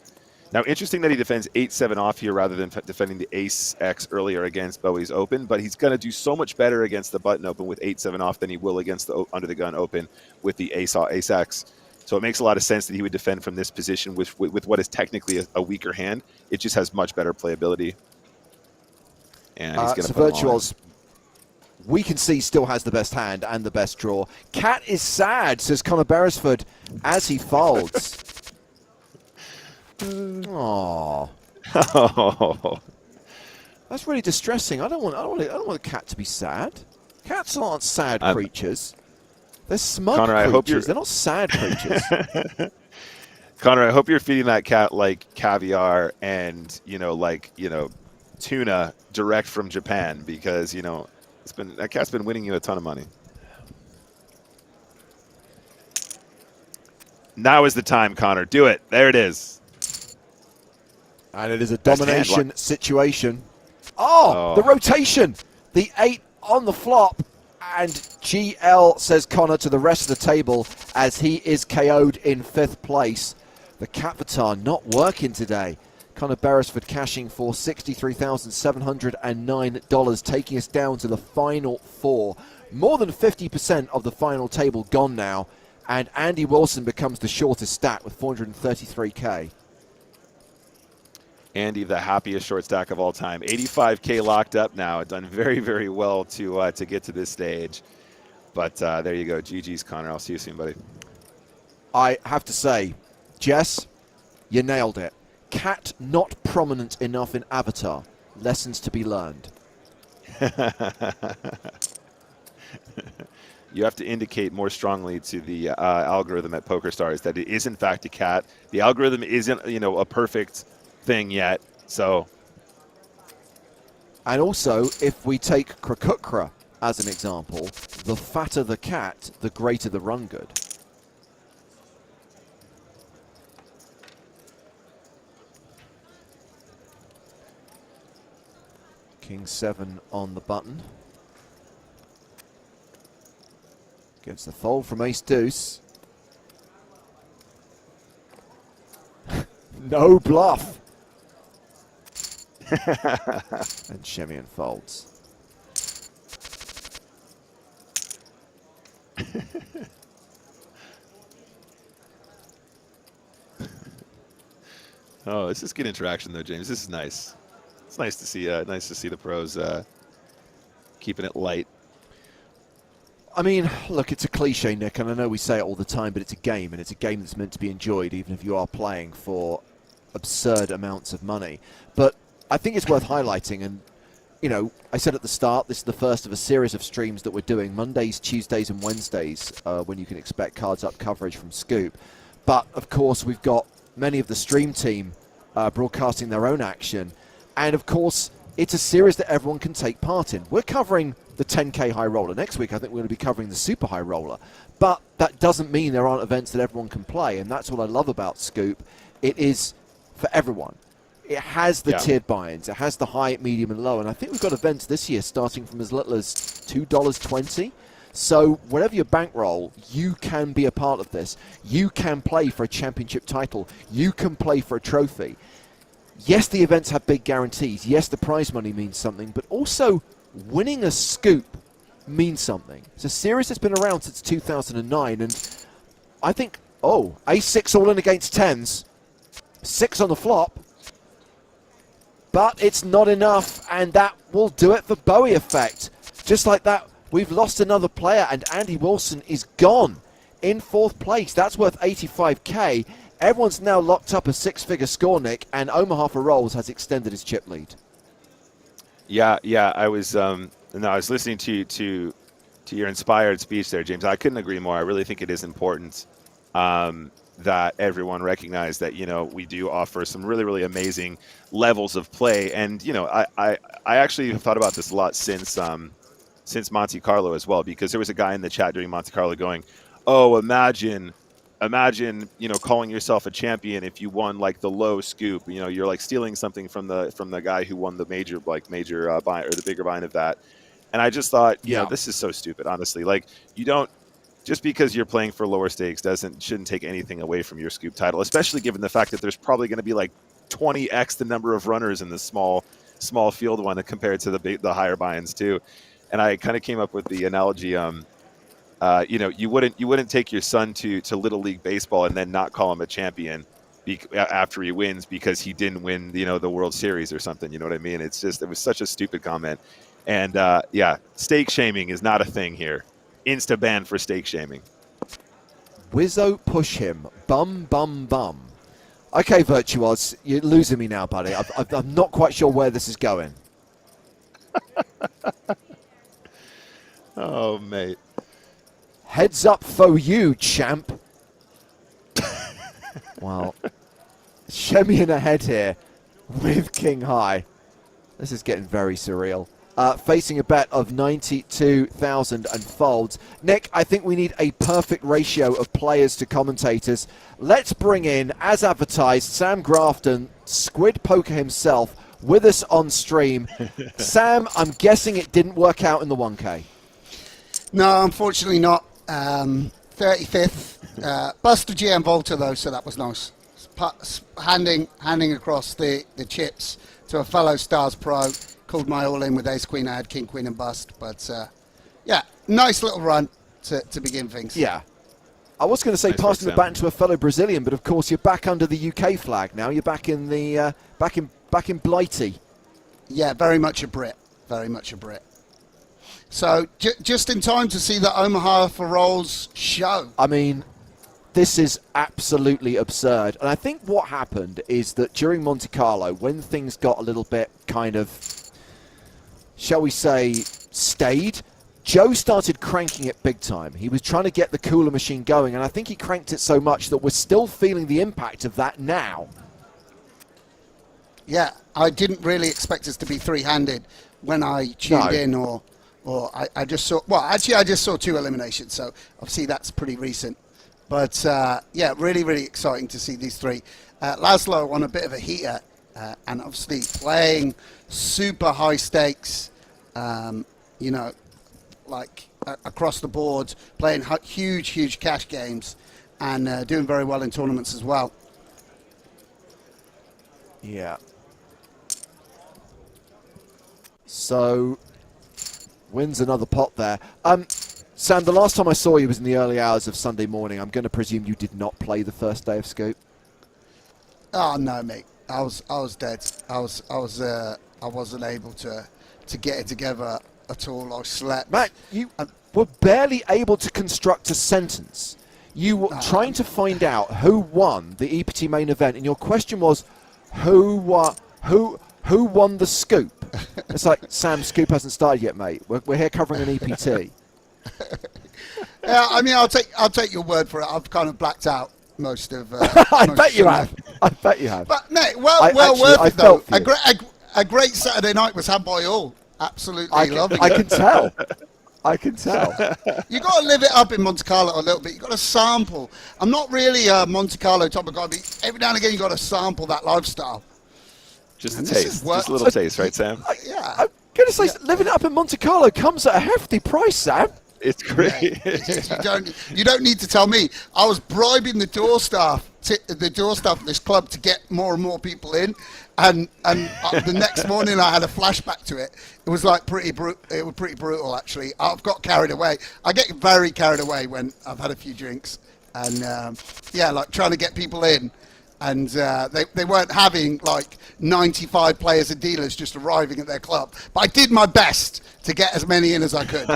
Now, interesting that he defends 8-7 off here rather than defending the ace X earlier against Bowie's open, but he's going to do so much better against the button open with 8-7 off than he will against the under the gun open with the ace X. So it makes a lot of sense that he would defend from this position with what is technically a weaker hand. It just has much better playability. And he's going to put Virtuos, we can see, still has the best hand and the best draw. Cat is sad, says Connor Beresford as he folds. Aww. Oh. That's really distressing. I don't want the cat to be sad. Cats aren't sad creatures. They're smug Connor, creatures. They're not sad creatures. Connor, I hope you're feeding that cat like caviar and tuna direct from Japan, because that cat's been winning you a ton of money. Now is the time, Connor. Do it. There it is. And it is a domination situation. Oh, the rotation. The 8 on the flop. And GL, says Connor, to the rest of the table as he is KO'd in 5th place. The Capitan not working today. Connor Beresford cashing for $63,709, taking us down to the final 4. More than 50% of the final table gone now. And Andy Wilson becomes the shortest stack with 433K. Andy, the happiest short stack of all time. 85K locked up now. Done very, very well to get to this stage. But there you go. GG's, Connor. I'll see you soon, buddy. I have to say, Jess, you nailed it. Cat not prominent enough in Avatar. Lessons to be learned. You have to indicate more strongly to the algorithm at PokerStars that it is, in fact, a cat. The algorithm isn't, a perfect thing yet, so. And also, if we take Krakukra as an example, the fatter the cat, the greater the run good. King 7 on the button. Gets the fold from ace deuce. No bluff. And Shemian folds. Oh, this is good interaction though, James. This is nice. It's nice to see. The pros keeping it light. I mean, look, it's a cliche, Nick, and I know we say it all the time, but it's a game, and it's a game that's meant to be enjoyed, even if you are playing for absurd amounts of money. But I think it's worth highlighting, and, you know, I said at the start, this is the first of a series of streams that we're doing, Mondays, Tuesdays, and Wednesdays, when you can expect Cards Up coverage from Scoop. But, of course, we've got many of the stream team broadcasting their own action, and, of course, it's a series that everyone can take part in. We're covering the 10K high roller. Next week, I think we're going to be covering the super high roller. But that doesn't mean there aren't events that everyone can play, and that's what I love about Scoop. It is for everyone. It has the tiered buy-ins. It has the high, medium, and low. And I think we've got events this year starting from as little as $2.20. So whatever your bankroll, you can be a part of this. You can play for a championship title. You can play for a trophy. Yes, the events have big guarantees. Yes, the prize money means something. But also, winning a Scoop means something. It's a series that's been around since 2009. And I think, ace-6 all in against 10s. 6 on the flop. But it's not enough. And that will do it for Bowie effect. Just like that, we've lost another player. And Andy Wilson is gone in 4th place. That's worth 85K. Everyone's now locked up a 6-figure score, Nick, and Omaha for Rolls has extended his chip lead. Yeah. I was listening to your inspired speech there, James. I couldn't agree more. I really think it is important that everyone recognize that, you know, we do offer some really, really amazing levels of play. And, you know, I actually have thought about this a lot since Monte Carlo as well, because there was a guy in the chat during Monte Carlo going, "Oh, imagine, you know, calling yourself a champion if you won like the low scoop. You know, you're like stealing something from the guy who won the major buy or the bigger buy of that." And I just thought, you know, this is so stupid, honestly. Like, you don't, just because you're playing for lower stakes shouldn't take anything away from your scoop title, especially given the fact that there's probably going to be like 20x the number of runners in the small field one compared to the higher buy-ins too. And I kind of came up with the analogy. You know, you wouldn't take your son to Little League baseball and then not call him a champion after he wins because he didn't win, you know, the World Series or something. You know what I mean? It was such a stupid comment. And stake shaming is not a thing here. Insta ban for stake shaming. Wizzo push him. Bum, bum, bum. Okay, Virtuoz, you're losing me now, buddy. I'm not quite sure where this is going. Oh, mate. Heads up for you, champ. Well, Shemi in ahead here with King High. This is getting very surreal. Facing a bet of 92,000 and folds. Nick, I think we need a perfect ratio of players to commentators. Let's bring in, as advertised, Sam Grafton, Squid Poker himself, with us on stream. Sam, I'm guessing it didn't work out in the 1K. No, unfortunately not. 35th. Bust the GM Volta, though, so that was nice. Handing across the chips to a fellow Stars Pro. Called my all in with ace queen. I had king queen and bust, but yeah, nice little run to begin things. Yeah, I was going to say passing the baton to a fellow Brazilian, but of course you're back under the UK flag now. You're back in the back in Blighty. Yeah, very much a Brit. Very much a Brit. So just in time to see the Omaha for Rolls show. I mean, this is absolutely absurd. And I think what happened is that during Monte Carlo, when things got a little bit kind of, shall we say, stayed, Joe started cranking it big time. He was trying to get the cooler machine going, and I think he cranked it so much that we're still feeling the impact of that now. Yeah, I didn't really expect us to be three-handed when I tuned in, or I just saw, well, actually I just saw 2 eliminations, so obviously that's pretty recent. But yeah, really, really exciting to see these 3. Laszlo on a bit of a heater, and obviously playing super high stakes, you know, like across the board, playing huge cash games, and doing very well in tournaments as well. Yeah. So, wins another pot there. Sam, the last time I saw you was in the early hours of Sunday morning. I'm going to presume you did not play the first day of Scoop. Oh, no, mate. I was dead. I wasn't able to get it together at all. I slept. Matt, you were barely able to construct a sentence. You were trying to find out who won the EPT main event, and your question was, who won the scoop? It's like, Sam, scoop hasn't started yet, mate. We're here covering an EPT. Yeah, I mean, I'll take your word for it. I've kind of blacked out most of. I bet you have. I bet you have. But mate, worth it though. A great Saturday night was had by all. Absolutely lovely. I can tell. I can tell. You got to live it up in Monte Carlo a little bit. You got to sample. I'm not really a Monte Carlo type of guy, but every now and again you got to sample that lifestyle. Just a taste, just a little taste, right, Sam? Yeah. I'm gonna say, living it up in Monte Carlo comes at a hefty price, Sam. It's great. Yeah, you don't need to tell me. I was bribing the door staff of this club to get more and more people in, and the next morning I had a flashback to it. It was like pretty brutal actually. I've got carried away. I get very carried away when I've had a few drinks, and like trying to get people in, and they weren't having like 95 players and dealers just arriving at their club, but I did my best to get as many in as I could.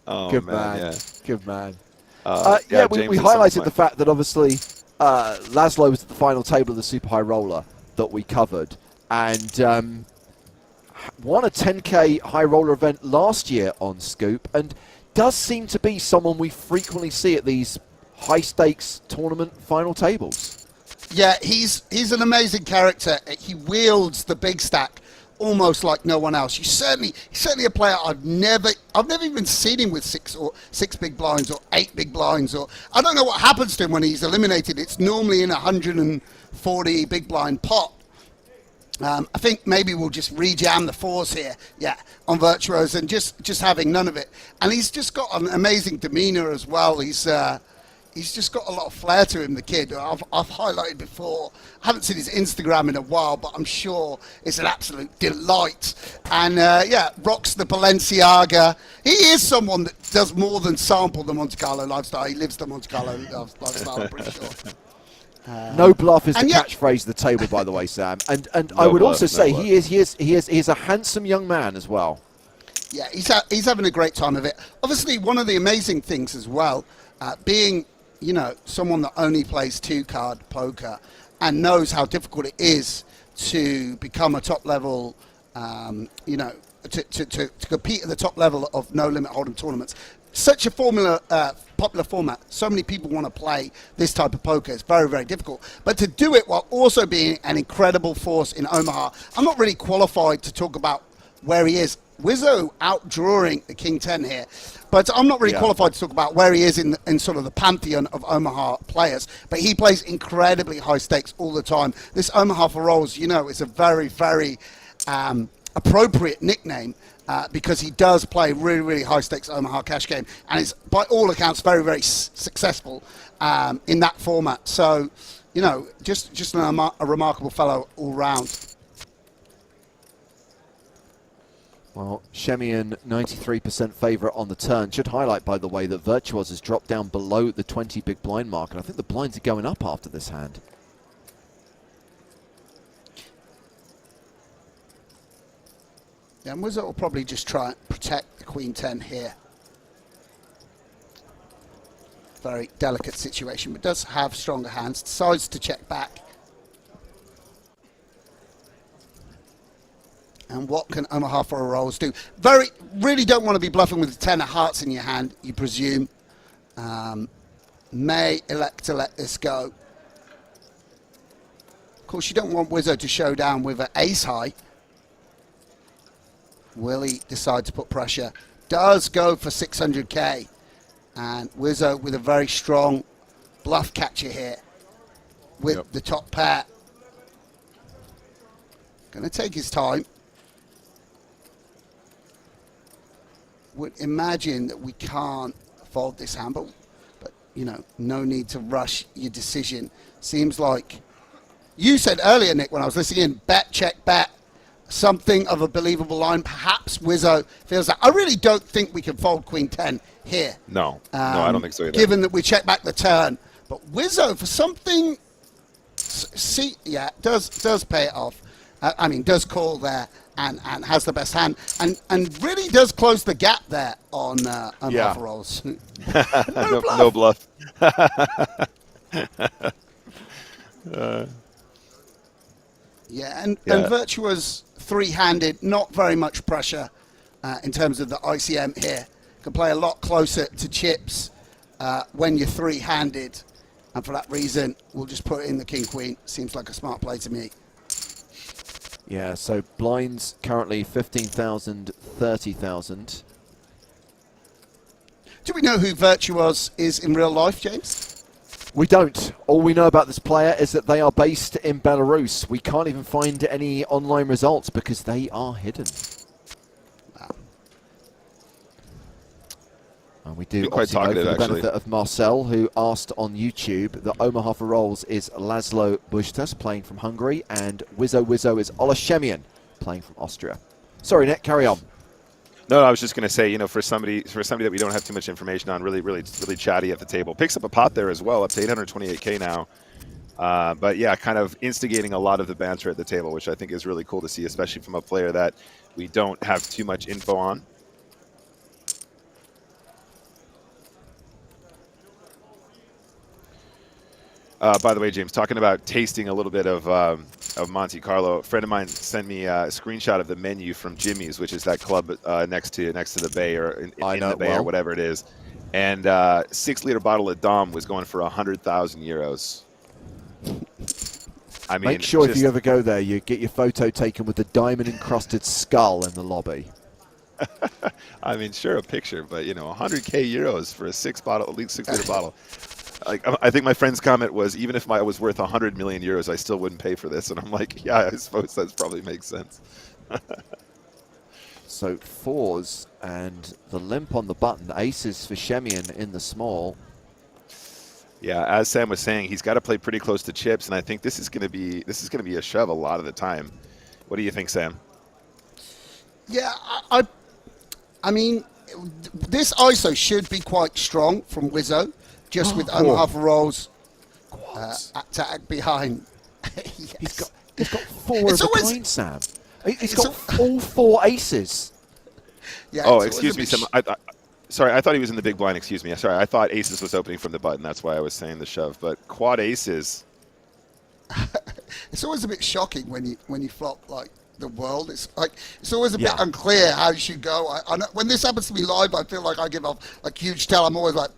Oh, Good man. man. Yeah. Good man. James We is highlighted something the fact that obviously Laszlo was at the final table of the Super High Roller that we covered, and won a 10K High Roller event last year on Scoop, and does seem to be someone we frequently see at these high stakes tournament final tables. Yeah, he's an amazing character. He wields the big stack almost like no one else. He's certainly a player I've never even seen him with six big blinds or 8 big blinds, or I don't know what happens to him when he's eliminated. It's normally in a 140 big blind pot. I think maybe we'll just rejam the 4s here, on Virtuos, and just having none of it. And he's just got an amazing demeanor as well. He's just got a lot of flair to him, the kid. I've highlighted before. I haven't seen his Instagram in a while, but I'm sure it's an absolute delight. And rocks the Balenciaga. He is someone that does more than sample the Monte Carlo lifestyle. He lives the Monte Carlo lifestyle, I'm pretty sure. No bluff is the catchphrase of the table, by the way, Sam. And I would also say he is a handsome young man as well. Yeah, he's having a great time of it. Obviously, one of the amazing things as well, being someone that only plays 2-card poker and knows how difficult it is to become a top level, to compete at the top level of no limit hold'em tournaments. Such a popular format. So many people want to play this type of poker. It's very, very difficult. But to do it while also being an incredible force in Omaha, I'm not really qualified to talk about where he is. Wizzo outdrawing the King 10 here, but I'm not really qualified to talk about where he is in sort of the pantheon of Omaha players. But he plays incredibly high stakes all the time. This Omaha for Rolls, is a very, very appropriate nickname because he does play really, really high stakes Omaha cash game, and is by all accounts very, very successful in that format. So, just a remarkable fellow all round. Well, Shemian, 93% favourite on the turn. Should highlight, by the way, that Virtuos has dropped down below the 20 big blind mark, and I think the blinds are going up after this hand. Yeah, and Wizard will probably just try and protect the Queen 10 here. Very delicate situation, but does have stronger hands. Decides to check back. And what can Omaha for a Rolls do? Really don't want to be bluffing with the 10 of hearts in your hand, you presume. May elect to let this go. Of course, you don't want Wizzo to show down with an ace high. Will he decide to put pressure? Does go for 600k. And Wizzo with a very strong bluff catcher here with the top pair. Going to take his time. Would imagine that we can't fold this hand, but no need to rush your decision. Seems like you said earlier, Nick, when I was listening in, bet, check, bet, something of a believable line. Perhaps Wizzo feels that. I really don't think we can fold Queen 10 here. No, I don't think so either. Given that we check back the turn, but Wizzo for something does pay it off. I mean, does call there and has the best hand and really does close the gap there on offer rolls. No bluff. And Virtua's three-handed, not very much pressure in terms of the ICM here. Can play a lot closer to chips when you're three-handed, and for that reason, we'll just put in the king-queen. Seems like a smart play to me. Yeah, so blinds currently 15,000, 30,000. Do we know who Virtuos is in real life, James? We don't. All we know about this player is that they are based in Belarus. We can't even find any online results because they are hidden. Wow. And we do quite obviously know talkative, for the actually. benefit of Marcel, who asked on YouTube that Omaha for rolls is Laszlo Bujtas playing from Hungary, and Wizzo is Olashemian playing from Austria. Sorry, Nick, carry on. No, I was just going to say, for somebody that we don't have too much information on, really chatty at the table. Picks up a pot there as well, up to 828K now. But yeah, kind of instigating a lot of the banter at the table, which I think is really cool to see, especially from a player that we don't have too much info on. By the way, James, talking about tasting a little bit of Monte Carlo, a friend of mine sent me a screenshot of the menu from Jimmy's, which is that club next to the bay or in the bay or whatever it is. And 6-liter bottle of Dom was going for 100,000 euros. I mean, make sure if you ever go there, you get your photo taken with the diamond-encrusted skull in the lobby. I mean, sure, a picture, but 100K euros for a 6-liter bottle. I think my friend's comment was, even if I was worth 100 million euros, I still wouldn't pay for this. And I'm like, yeah, I suppose that probably makes sense. So fours and the limp on the button. Aces for Shemian in the small. Yeah, as Sam was saying, he's got to play pretty close to chips, and I think this is going to be a shove a lot of the time. What do you think, Sam? Yeah, I mean, this ISO should be quite strong from Wizzo. Just with Omaha for rolls, attack behind. Yes. He's got four of a kind, Sam. He's got all four aces. Yeah, oh, excuse me, Sam. Sorry, I thought he was in the big blind. Excuse me. Sorry, I thought aces was opening from the button. That's why I was saying the shove. But quad aces. It's always a bit shocking when you flop like the world. It's always a bit unclear how you should go. I know, when this happens to me live, I feel like I give off a huge tell. I'm always like,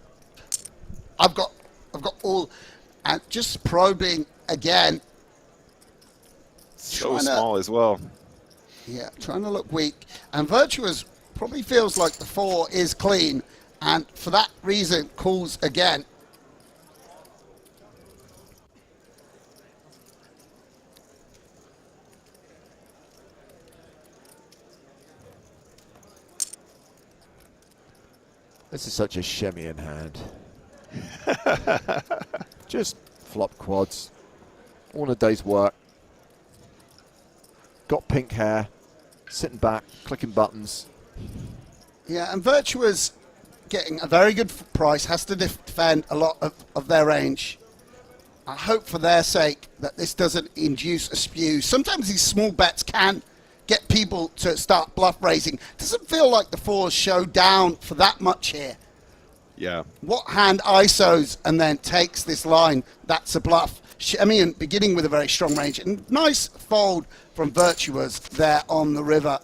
I've got all, and just probing again. So small as well. Yeah, trying to look weak. And Virtuous probably feels like the 4 is clean, and for that reason calls again. This is such a Shemian hand. Just flop quads. All in a day's work. Got pink hair. Sitting back, clicking buttons. Yeah, and Virtuous getting a very good price, has to defend a lot of their range. I hope for their sake that this doesn't induce a spew. Sometimes these small bets can get people to start bluff raising. Doesn't feel like the 4s show down for that much here. Yeah. What hand ISOs and then takes this line? That's a bluff. Shemian beginning with a very strong range. And nice fold from Virtuous there on the river.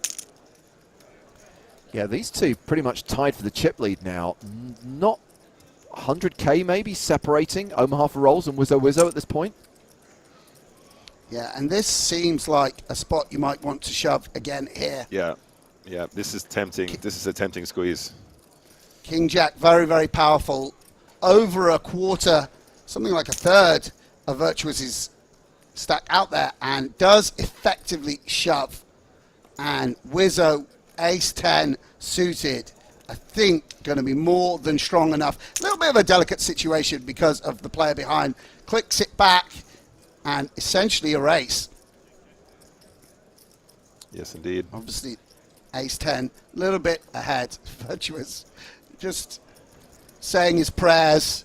Yeah, these two pretty much tied for the chip lead now. Not 100K maybe separating Omaha for rolls and Wizzo at this point. Yeah, and this seems like a spot you might want to shove again here. Yeah. Yeah, this is tempting. This is a tempting squeeze. King Jack, very, very powerful. Over a quarter, something like a third of Virtuous's stack out there, and does effectively shove. And Wizzo, ace-10 suited, I think going to be more than strong enough. A little bit of a delicate situation because of the player behind. Clicks it back and essentially a race. Yes, indeed. Obviously, ace-10, a little bit ahead. Virtuous just saying his prayers.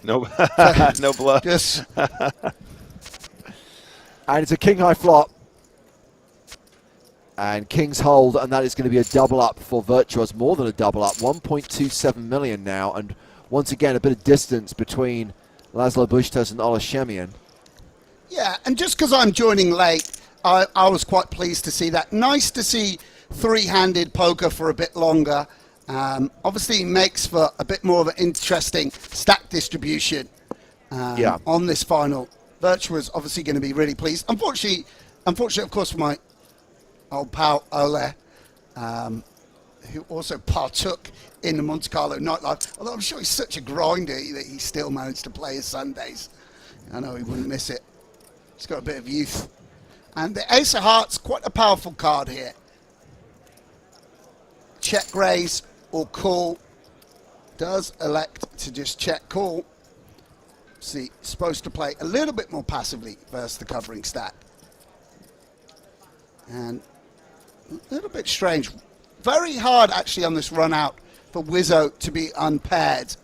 No, no bluff. Just And it's a king high flop. And king's hold, and that is going to be a double up for Virtuos, more than a double up, 1.27 million now. And once again, a bit of distance between Laszlo Bustos and Ola Shemian. Yeah, and just because I'm joining late, I was quite pleased to see that. Nice to see three-handed poker for a bit longer. Obviously makes for a bit more of an interesting stack distribution on this final. Virtuos obviously going to be really pleased. Unfortunately, of course, for my old pal Ole, who also partook in the Monte Carlo nightlife, although I'm sure he's such a grinder that he still managed to play his Sundays. I know he wouldn't miss it. He's got a bit of youth. And the Ace of Hearts, quite a powerful card here. Check raise or call. Does elect to just check call. See, supposed to play a little bit more passively versus the covering stack. And a little bit strange. Very hard, actually, on this run out for Wizzo to be unpaired.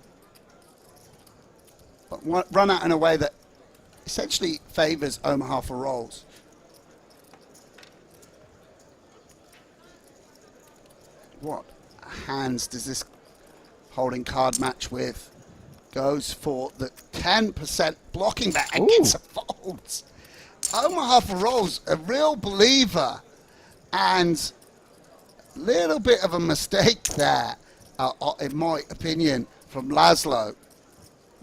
But run out in a way that essentially favors Omaha for rolls. What hands does this holding card match with? Goes for the 10% blocking bet and gets a fold. Omaha for rolls, a real believer. And a little bit of a mistake there, in my opinion, from Laszlo.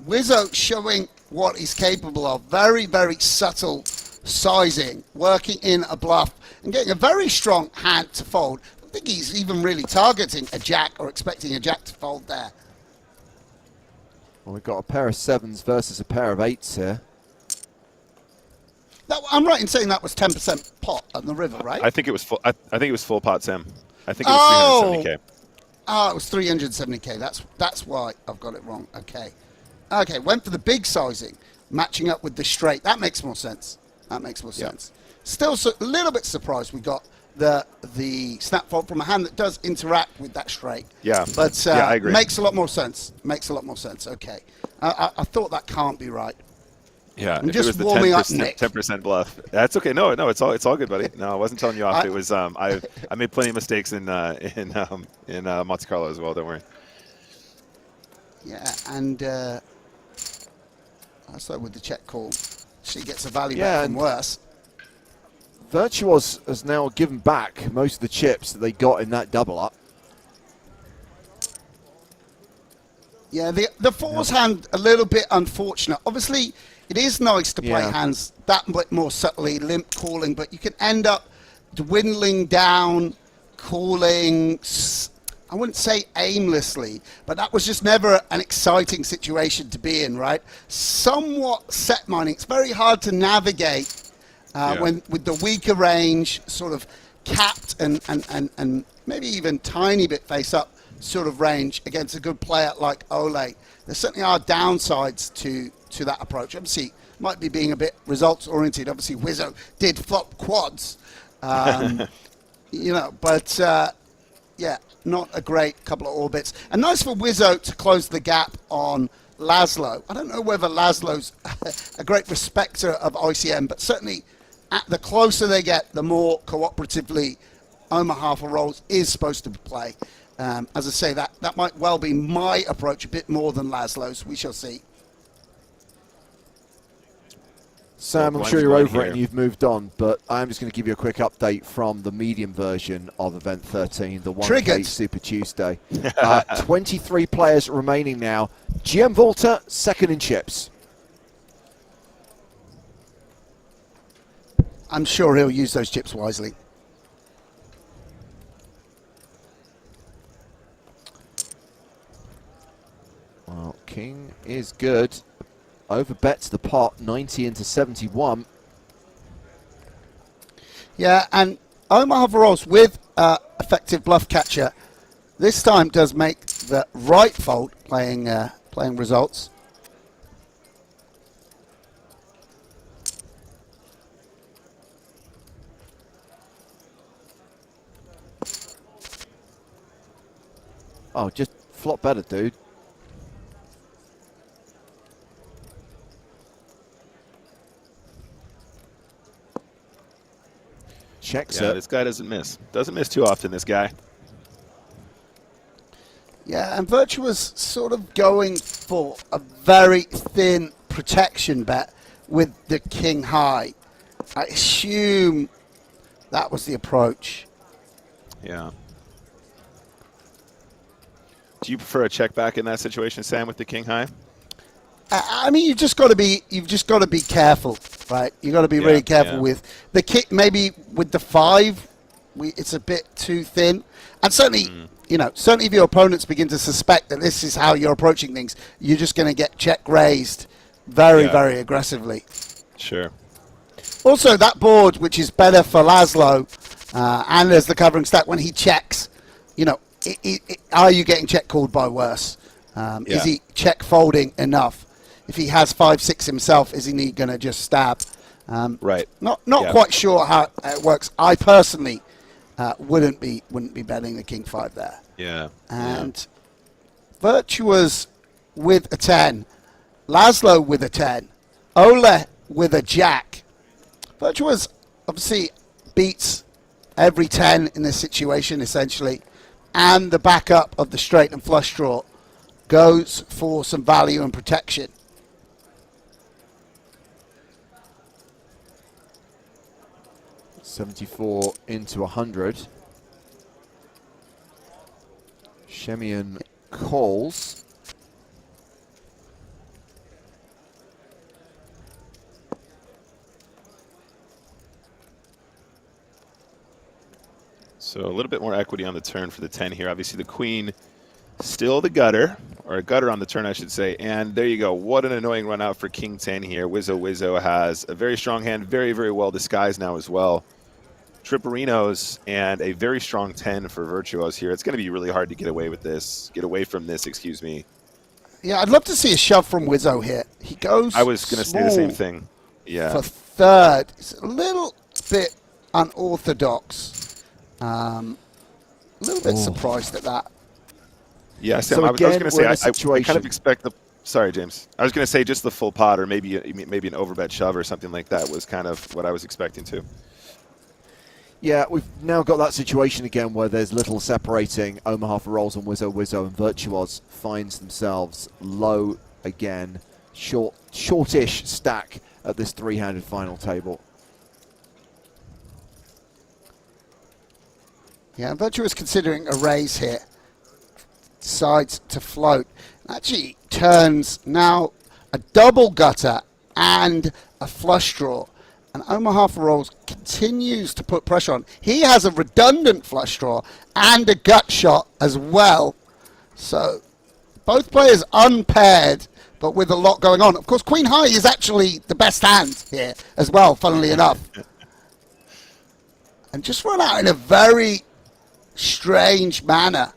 Wizzo showing what he's capable of. Very, very subtle sizing, working in a bluff, and getting a very strong hand to fold. I don't think he's even really targeting a jack or expecting a jack to fold there. Well, we've got a pair of sevens versus a pair of eights here. I'm right in saying that was 10% pot on the river, right? I think it was full. I think it was full pot, Sam. I think it was 370K. Oh, it was 370K. That's why I've got it wrong. Okay. Okay, went for the big sizing, matching up with the straight. That makes more sense. That makes more sense. Still a little bit surprised we got the snap fold from a hand that does interact with that straight. Yeah. But I agree. Makes a lot more sense. Makes a lot more sense. Okay. I thought that can't be right. Yeah, I'm if just it was the warming up, Nick. 10% bluff. That's okay. No, it's all good, buddy. No, I wasn't telling you off. It was I made plenty of mistakes in Monte Carlo as well. Don't worry. Yeah, and also with the check call, she gets a value back from worse. Virtuos has now given back most of the chips that they got in that double up. Yeah, the fours hand a little bit unfortunate. Obviously, it is nice to play hands that bit more subtly, limp calling, but you can end up dwindling down, calling, I wouldn't say aimlessly, but that was just never an exciting situation to be in, right? Somewhat set mining. It's very hard to navigate when with the weaker range, sort of capped and maybe even tiny bit face up sort of range against a good player like Ole. There certainly are downsides to that approach. Obviously, might be being a bit results oriented. Obviously, Wizzo did flop quads, but yeah, not a great couple of orbits. And nice for Wizzo to close the gap on Laszlo. I don't know whether Laszlo's a great respecter of ICM, but certainly the closer they get, the more cooperatively Omaha for rolls is supposed to play. As I say, that might well be my approach a bit more than Laszlo's. We shall see. Sam, I'm sure you're over it and you've moved on, but I'm just going to give you a quick update from the medium version of Event 13, the 1K Super Tuesday. 23 players remaining now. GM Volta, second in chips. I'm sure he'll use those chips wisely. Well, King is good. Overbets the pot, 90 into 71. Yeah, and Omaha for rolls with effective bluff catcher this time does make the right fold playing results. Oh, just flop better, dude. checks Yeah, it. this guy doesn't miss. Doesn't miss too often, this guy. Yeah, and Virtuous sort of going for a very thin protection bet with the king high. I assume that was the approach. Yeah. Do you prefer a check back in that situation, Sam, with the king high? I mean, you've just got to be careful, right? You've got to be really careful with the kick. Maybe with the 5, it's a bit too thin. And certainly, certainly if your opponents begin to suspect that this is how you're approaching things, you're just going to get check raised very, very aggressively. Sure. Also, that board, which is better for Laszlo, and as the covering stack, when he checks, are you getting check called by worse? Is he check folding enough? If he has 5-6 himself, is he going to just stab? Right. Not quite sure how it works. I personally wouldn't be betting the king 5 there. Yeah. And Virtuous with a 10, Laszlo with a 10, Ole with a jack. Virtuous obviously beats every 10 in this situation essentially, and the backup of the straight and flush draw goes for some value and protection. $74 into 100. Shemian calls. So a little bit more equity on the turn for the 10 here. Obviously the queen still the gutter, or a gutter on the turn I should say. And there you go. What an annoying run out for king 10 here. Wizzo has a very strong hand, very, very well disguised now as well. Tripperinos and a very strong 10 for Virtuos here. It's going to be really hard to get away from this, excuse me. Yeah, I'd love to see a shove from Wizzo here. He goes I was going to say the same thing. Yeah. For third. It's a little bit unorthodox. A little bit surprised at that. Yeah, Sam, So I was going again, to say, we're in a I kind of expect the... Sorry, James. I was going to say just the full pot or maybe an overbet shove or something like that was kind of what I was expecting too. Yeah, we've now got that situation again where there's little separating Omaha for rolls and Wizzo, and Virtuos finds themselves low again. Shortish stack at this three-handed final table. Yeah, Virtuous considering a raise here. Decides to float. Actually turns now a double gutter and a flush draw. And Omaha for rolls continues to put pressure on. He has a redundant flush draw and a gut shot as well. So both players unpaired, but with a lot going on. Of course, Queen High is actually the best hand here as well, funnily enough. And just run out in a very strange manner.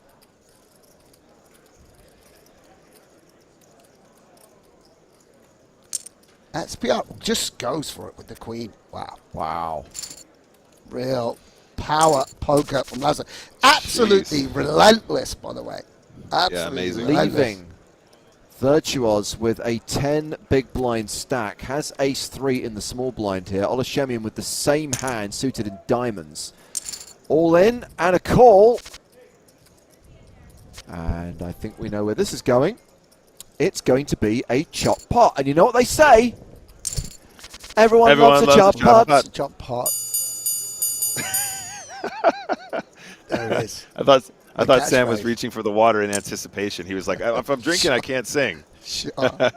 SPR just goes for it with the queen. Wow. Wow. Real power poker from Laszlo. Absolutely relentless, by the way. Absolutely amazing. relentless. Leaving Virtuos with a 10 big blind stack. Has ace-3 in the small blind here. Olashemian with the same hand suited in diamonds. All in and a call. And I think we know where this is going. It's going to be a chop pot. And you know what they say? Everyone loves a chop pot. It's a chop pot. There it is. I thought Sam was catchphrase. reaching for the water in anticipation. He was like, if I'm drinking, I can't sing. Sure. I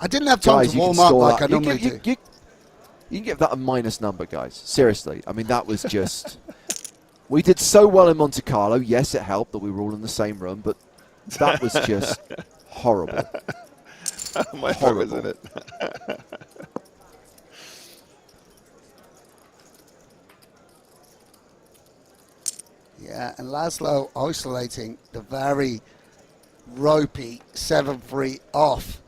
didn't have time Guys, to you warm can up score like that. I normally do. You can give that a minus number, guys. Seriously. I mean, that was just... We did so well in Monte Carlo. Yes, it helped that we were all in the same room, but that was just horrible. My heart was in it. Yeah, and Laszlo isolating the very ropey 7-3 off.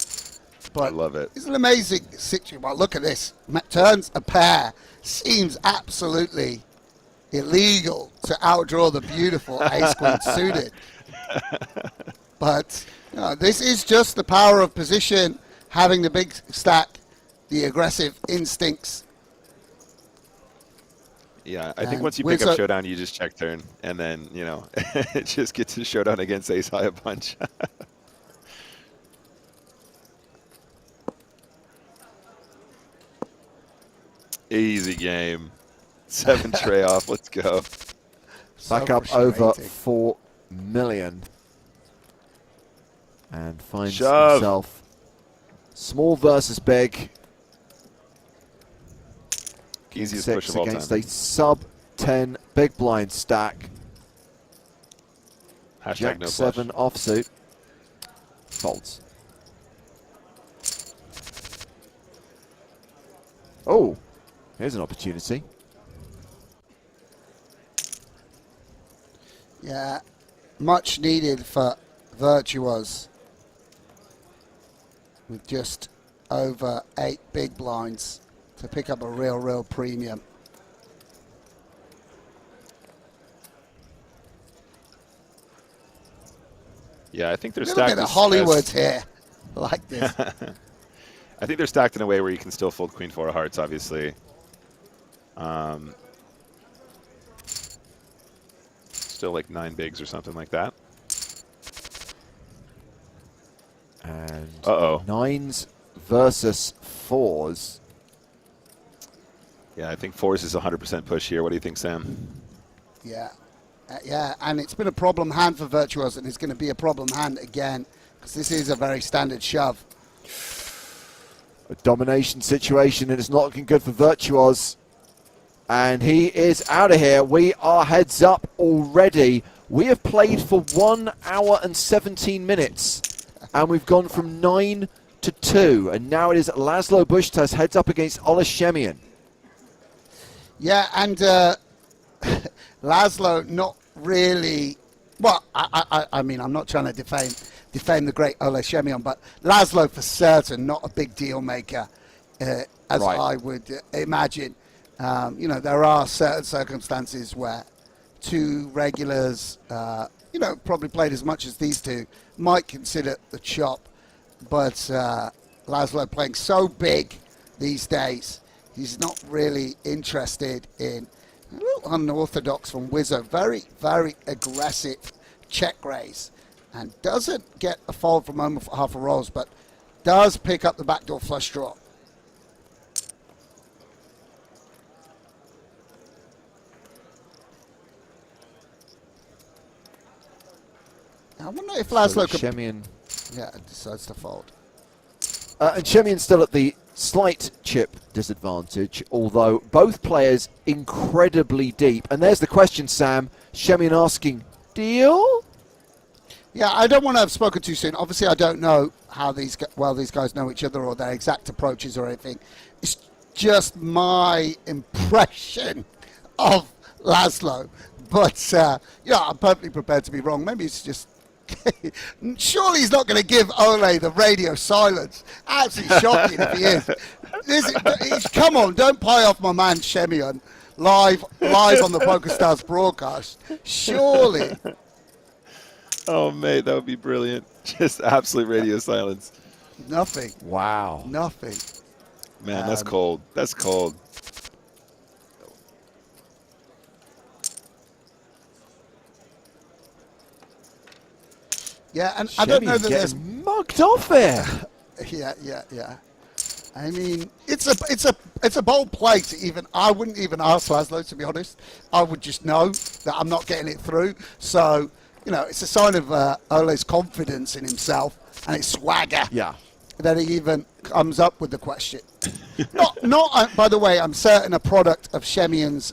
But I love it. It's an amazing situation. Well, look at this. Turns a pair. Seems absolutely illegal to outdraw the beautiful ace-queen suited. But this is just the power of position, having the big stack, the aggressive instincts, Yeah, I think once you pick up showdown, you just check turn, and then, you know, just get to showdown against ace high a bunch. Easy game. 7 tray off. Let's go. Back up over 4 million. And finds himself small versus big. Easiest push of all time. Against a sub 10 big blind stack. Hashtag Jack no 7 offsuit. Folds. Oh, here's an opportunity. Yeah, much needed for Virtuos. With just over 8 big blinds to pick up a real premium. Yeah, I think they're stacked. Look at the Hollywoods here, like this. I think they're stacked in a way where you can still fold queen 4 of hearts, obviously. Still like 9 bigs or something like that. And uh-oh, 9s versus 4s. Yeah, I think 4s is 100% push here. What do you think, Sam? Yeah. Yeah, and it's been a problem hand for Virtuos, and it's going to be a problem hand again, because this is a very standard shove. A domination situation, and it's not looking good for Virtuos. And he is out of here. We are heads up already. We have played for 1 hour and 17 minutes, and we've gone from 9 to 2. And now it is Laszlo Bushtas heads up against Ola Shemian. Yeah, and Laszlo not really, well, I mean, I'm not trying to defame the great Ola Shemian, but Laszlo for certain not a big deal maker, as right. I would imagine. You know, there are certain circumstances where 2 regulars, you know, probably played as much as these 2, might consider the chop, but Laszlo playing so big these days, he's not really interested in a little unorthodox from Wizzo. Very, very aggressive check raise. And doesn't get a fold from over half a rolls, but does pick up the backdoor flush draw. I wonder if Laszlo could... Shemian. Yeah, decides to fold. And Shemian's still at the slight chip disadvantage, although both players incredibly deep. And there's the question, Sam. Shemian asking, deal? Yeah, I don't want to have spoken too soon. Obviously, I don't know how these guys know each other or their exact approaches or anything. It's just my impression of Laszlo. But, yeah, I'm perfectly prepared to be wrong. Maybe it's just... Surely he's not going to give Ole the radio silence. Absolutely shocking if he is. Come on, don't pie off my man Shemian live on the PokerStars broadcast. Surely. Oh, mate, that would be brilliant. Just absolute radio silence. Nothing. Wow. Nothing. Man, that's cold. That's cold. Yeah, and I don't know that there's mugged off there. Yeah. I mean, it's a bold play to even. I wouldn't even ask Laszlo, to be honest. I would just know that I'm not getting it through. So, you know, it's a sign of Ole's confidence in himself and his swagger. Yeah. That he even comes up with the question. not. By the way, I'm certain a product of Shemian's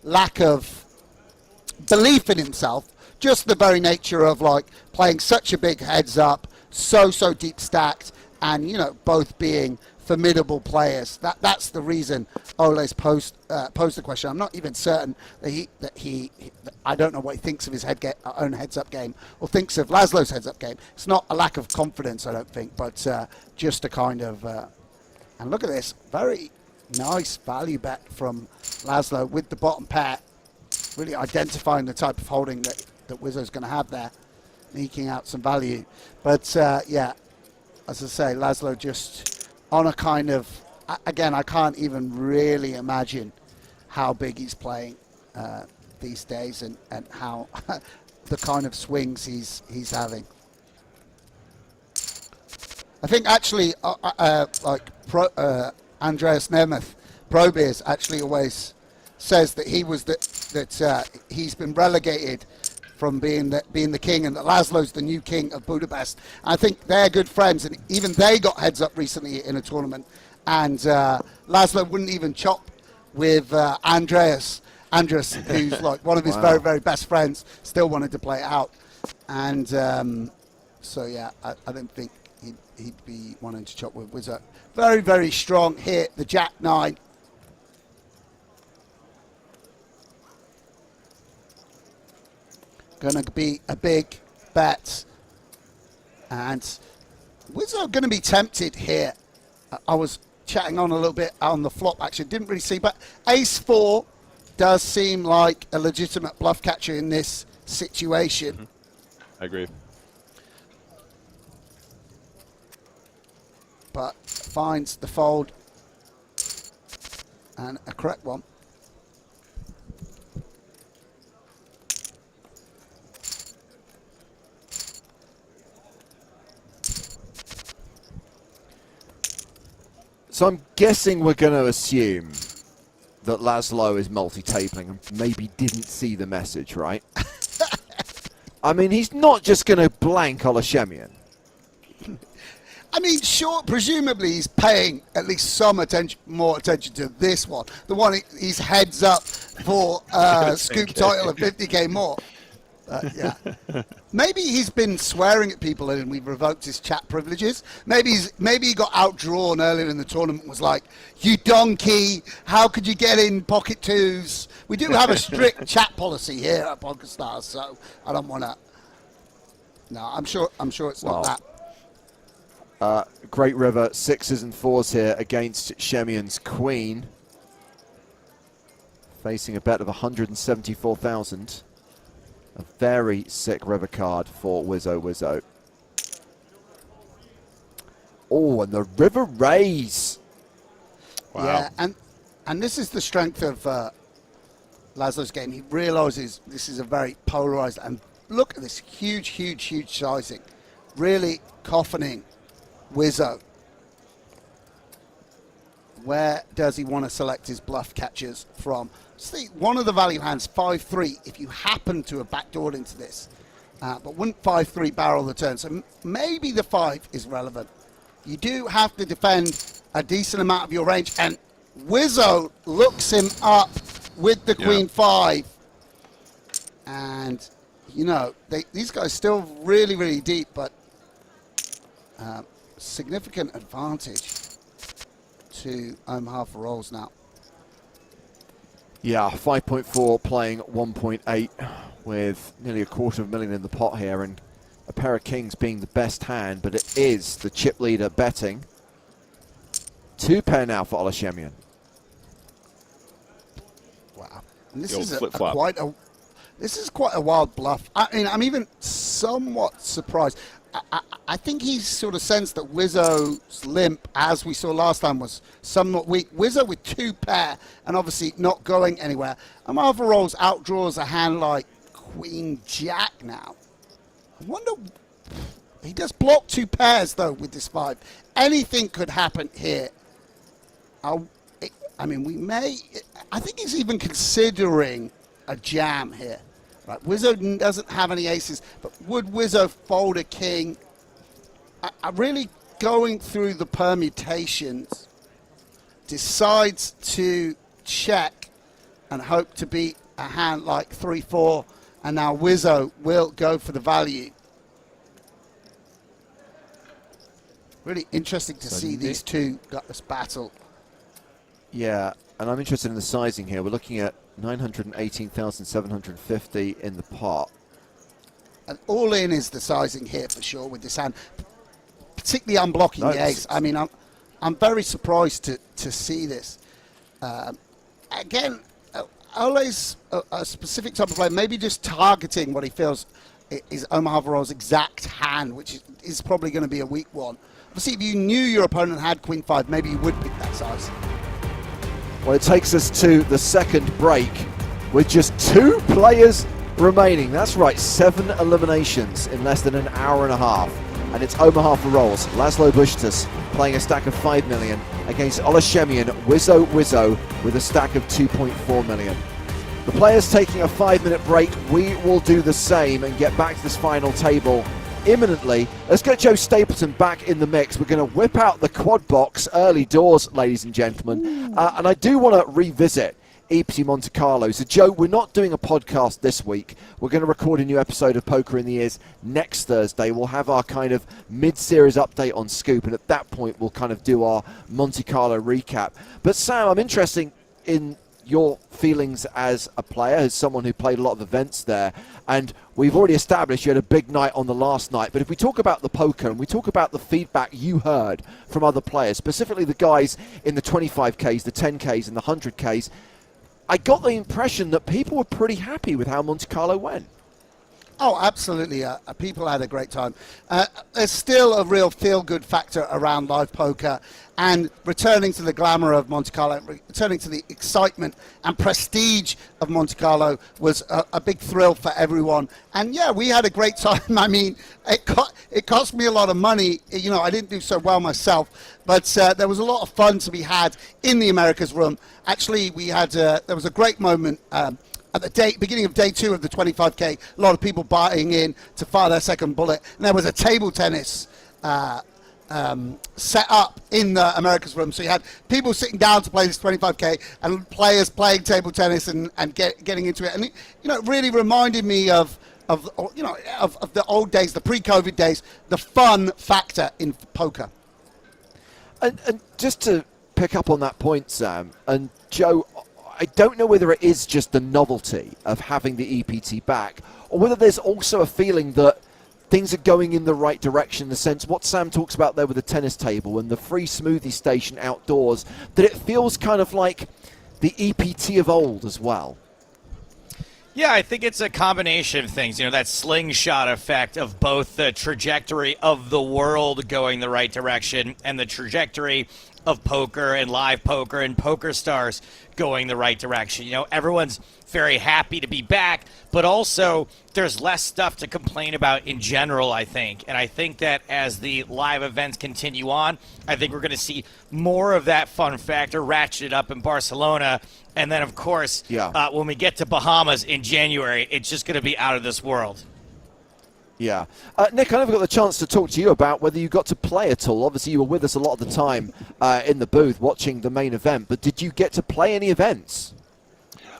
lack of belief in himself. Just the very nature of like playing such a big heads up, so deep stacked, and you know both being formidable players. That's the reason Ole's posed the question. I'm not even certain that he I don't know what he thinks of his own heads up game or thinks of Laszlo's heads up game. It's not a lack of confidence, I don't think, but just a kind of. And look at this, very nice value bet from Laszlo with the bottom pair, really identifying the type of holding that Wizzo's going to have there, eking out some value. But, yeah, as I say, Laszlo just on a kind of... Again, I can't even really imagine how big he's playing these days and how the kind of swings he's having. I think actually, Andreas Nemeth, Pro Beers, actually always says that he's been relegated from being the king, and that Laszlo's the new king of Budapest. I think they're good friends, and even they got heads up recently in a tournament, and Laszlo wouldn't even chop with Andreas, who's like one of his very, very best friends, still wanted to play it out. And so, yeah, I don't think he'd be wanting to chop with Wizzo. Very, very strong hit, the Jack-9. Going to be a big bet. And Wizzo going to be tempted here. I was chatting on a little bit on the flop, actually. Didn't really see, but Ace-4 does seem like a legitimate bluff catcher in this situation. Mm-hmm. I agree. But finds the fold and a correct one. So I'm guessing we're going to assume that Laszlo is multi-tabling and maybe didn't see the message, right? I mean, he's not just going to blank Olashemian. I mean, sure, presumably he's paying at least some more attention to this one. The one he's heads up for scoop title of 50k more. Yeah. Maybe he's been swearing at people and we've revoked his chat privileges. Maybe he got outdrawn earlier in the tournament and was like, "You donkey, how could you get in pocket twos?" We do have a strict chat policy here at PokerStars, so I don't want to. No, I'm sure it's not that. Great River, 6s and 4s here against Shemian's Queen. Facing a bet of 174,000. A very sick river card for Wizzo. Oh, and the river raise. Wow. Yeah, and this is the strength of Laszlo's game. He realizes this is a very polarized, and look at this huge sizing. Really coffining Wizzo. Where does he want to select his bluff catchers from? See, one of the value hands, 5-3, if you happen to have backdoored into this, but wouldn't 5-3 barrel the turn. So maybe the 5 is relevant. You do have to defend a decent amount of your range, and Wizzo looks him up with the Queen 5. And, you know, these guys still really deep, but significant advantage to Omaha for rolls now. Yeah, 5.4 playing 1.8 with nearly $250,000 in the pot here, and a pair of kings being the best hand, but it is the chip leader betting. 2 pair now for Olashemian. Wow. And this is quite a wild bluff. I mean, I'm even somewhat surprised. I think he's sort of sensed that Wizzo's limp, as we saw last time, was somewhat weak. Wizzo with 2 pair and obviously not going anywhere. Omaha rolls outdraws a hand like Queen Jack now. I wonder, he does block 2 pairs though with this 5. Anything could happen here. I think he's even considering a jam here. Right, Wizzo doesn't have any aces, but would Wizzo fold a king? I'm really going through the permutations, decides to check and hope to beat a hand like 3-4, and now Wizzo will go for the value. Really interesting to see these two gutless battle. Yeah, and I'm interested in the sizing here. We're looking at 918,750 in the pot. And all in is the sizing here for sure with this hand, particularly unblocking the ace. I mean, I'm very surprised to see this. Again, Ole's a specific type of player, maybe just targeting what he feels is Omaha Varol's exact hand, which is probably going to be a weak one. Obviously, if you knew your opponent had Queen 5, maybe you would pick that size. Well, it takes us to the second break with just 2 players remaining. That's right, 7 eliminations in less than an hour and a half. And it's Omaha for rolls. Laszlo Bushtas playing a stack of 5 million against Olashemian Wizzo with a stack of 2.4 million. The players taking a 5-minute break. We will do the same and get back to this final table imminently. Let's get Joe Stapleton back in the mix. We're going to whip out the quad box early doors, ladies and gentlemen. And I do want to revisit EPT Monte Carlo. So, Joe, we're not doing a podcast this week. We're going to record a new episode of Poker in the Ears next Thursday. We'll have our kind of mid-series update on Scoop, and at that point, we'll kind of do our Monte Carlo recap. But, Sam, I'm interested in your feelings as a player, as someone who played a lot of events there. And we've already established you had a big night on the last night. But if we talk about the poker and we talk about the feedback you heard from other players, specifically the guys in the 25Ks, the 10Ks, and the 100Ks, I got the impression that people were pretty happy with how Monte Carlo went. Oh, absolutely. People had a great time. There's still a real feel-good factor around live poker, and returning to the glamour of Monte Carlo, returning to the excitement and prestige of Monte Carlo was a big thrill for everyone. And yeah, we had a great time. I mean, it cost me a lot of money. You know, I didn't do so well myself, but there was a lot of fun to be had in the Americas room. Actually, we had there was a great moment at the beginning of day 2 of the 25K, a lot of people buying in to fire their second bullet. And there was a table tennis set up in the Americas room. So you had people sitting down to play this 25K and players playing table tennis and getting into it. And it really reminded me of the old days, the pre-COVID days, the fun factor in poker. And just to pick up on that point, Sam, and Joe, I don't know whether it is just the novelty of having the EPT back, or whether there's also a feeling that things are going in the right direction, in the sense what Sam talks about there with the tennis table and the free smoothie station outdoors, that it feels kind of like the EPT of old as well. Yeah, I think it's a combination of things. You know, that slingshot effect of both the trajectory of the world going the right direction and the trajectory of poker and live poker and PokerStars going the right direction. You know, everyone's very happy to be back, but also there's less stuff to complain about in general, I think. And I think that as the live events continue on, I think we're going to see more of that fun factor ratcheted up in Barcelona. And then, of course, when we get to Bahamas in January, it's just going to be out of this world. Yeah. Nick, I never got the chance to talk to you about whether you got to play at all. Obviously, you were with us a lot of the time in the booth watching the main event, but did you get to play any events?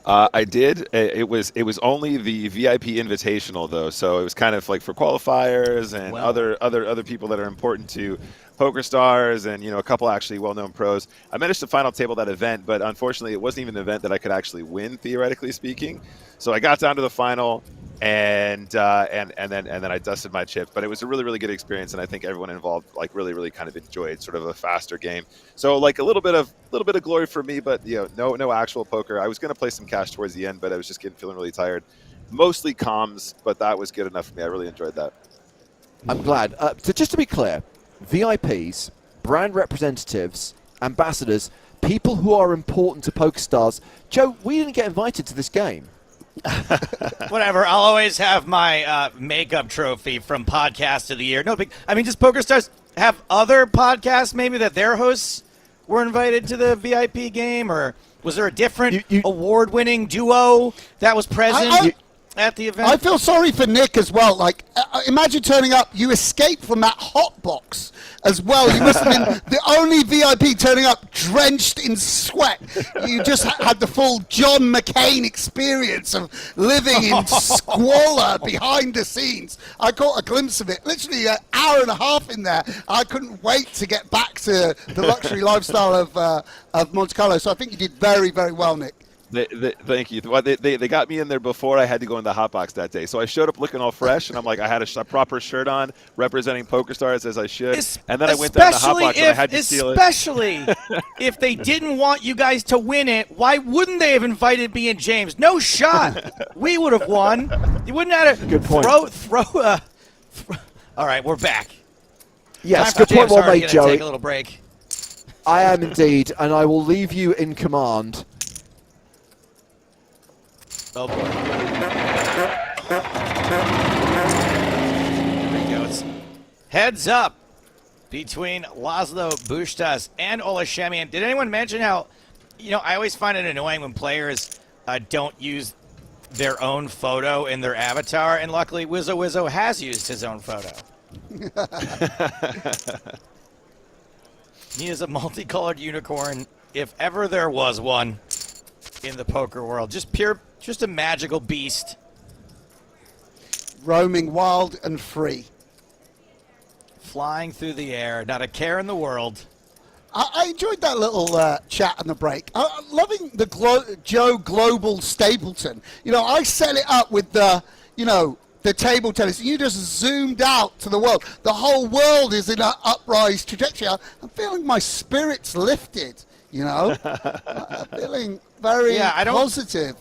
I did. It was only the VIP Invitational, though, so it was kind of like for qualifiers and other people that are important to PokerStars and, a couple actually well-known pros. I managed to final table that event, but unfortunately it wasn't even an event that I could actually win, theoretically speaking. So I got down to the final, and then I dusted my chips. But it was a really, really good experience, and I think everyone involved really, really kind of enjoyed sort of a faster game. So a little bit of glory for me, but no actual poker. I was going to play some cash towards the end, but I was just feeling really tired. Mostly comms, but that was good enough for me. I really enjoyed that. I'm glad. So just to be clear, VIPs, brand representatives, ambassadors, people who are important to PokerStars. Joe, we didn't get invited to this game. Whatever. I'll always have my makeup trophy from Podcast of the Year. No big. I mean, does PokerStars have other podcasts maybe that their hosts were invited to the VIP game, or was there a different award-winning duo that was present at the event? I feel sorry for Nick as well. Imagine turning up. You escaped from that hot box as well. You must have been the only VIP turning up drenched in sweat. You just had the full John McCain experience of living in squalor behind the scenes. I caught a glimpse of it. Literally an hour and a half in there. I couldn't wait to get back to the luxury lifestyle of Monte Carlo. So I think you did very, very well, Nick. Thank you. Well, they got me in there before I had to go in the hot box that day. So I showed up looking all fresh, and I'm like, I had a proper shirt on, representing PokerStars as I should. And then I went down the hot box and I had to steal it. Especially if they didn't want you guys to win it, why wouldn't they have invited me and James? No shot. We would have won. You wouldn't have to good point. All right, we're back. Yes, good point well made, Joey. Take a little break. I am indeed, and I will leave you in command. Oh boy. There he goes. Heads up between Laszlo Bustas and Olashemian. Did anyone mention how, I always find it annoying when players don't use their own photo in their avatar, and luckily Wizzo has used his own photo. He is a multicolored unicorn, if ever there was one in the poker world. Just a magical beast. Roaming wild and free. Flying through the air, not a care in the world. I enjoyed that little chat on the break. Loving the Joe Global Stapleton. I set it up with the table tennis. You just zoomed out to the world. The whole world is in an uprise trajectory. I'm feeling my spirits lifted, I'm feeling very positive.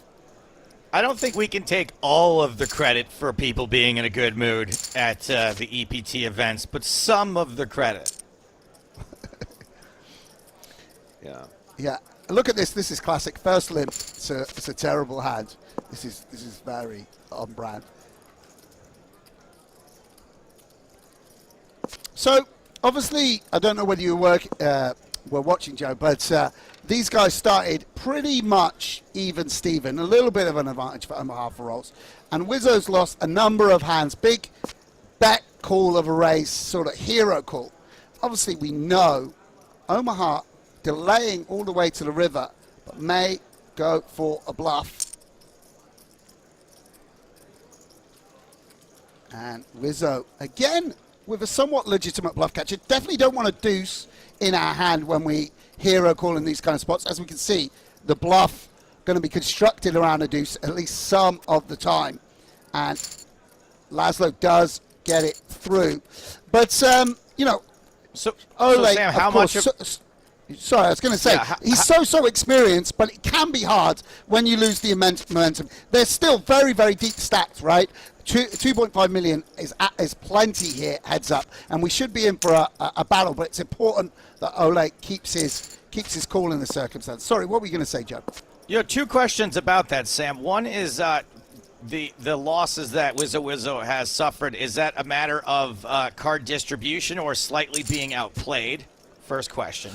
I don't think we can take all of the credit for people being in a good mood at the EPT events, but some of the credit. Yeah. Look at this. This is classic. First limp. It's a terrible hand. This is very on brand. So obviously, I don't know whether you were watching, Joe, but these guys started pretty much even Steven, a little bit of an advantage for Omaha for rolls. And Wizzo's lost a number of hands. Big bet call of a raise, sort of hero call. Obviously, we know Omaha delaying all the way to the river, but may go for a bluff. And Wizzo, again, with a somewhat legitimate bluff catcher. Definitely don't want a deuce in our hand when we hero call in these kind of spots. As we can see, the bluff going to be constructed around a deuce at least some of the time. And Laszlo does get it through. But, So Sam, how much of... Sorry, I was going to say, he's so experienced, but it can be hard when you lose the momentum. They're still very, very deep stacked, right? 2.5 million is plenty here, heads up, and we should be in for a battle, but it's important that Ole keeps his cool in the circumstance. Sorry, what were you going to say, Joe? Two questions about that, Sam. One is the losses that Wizzo has suffered. Is that a matter of card distribution or slightly being outplayed? First question.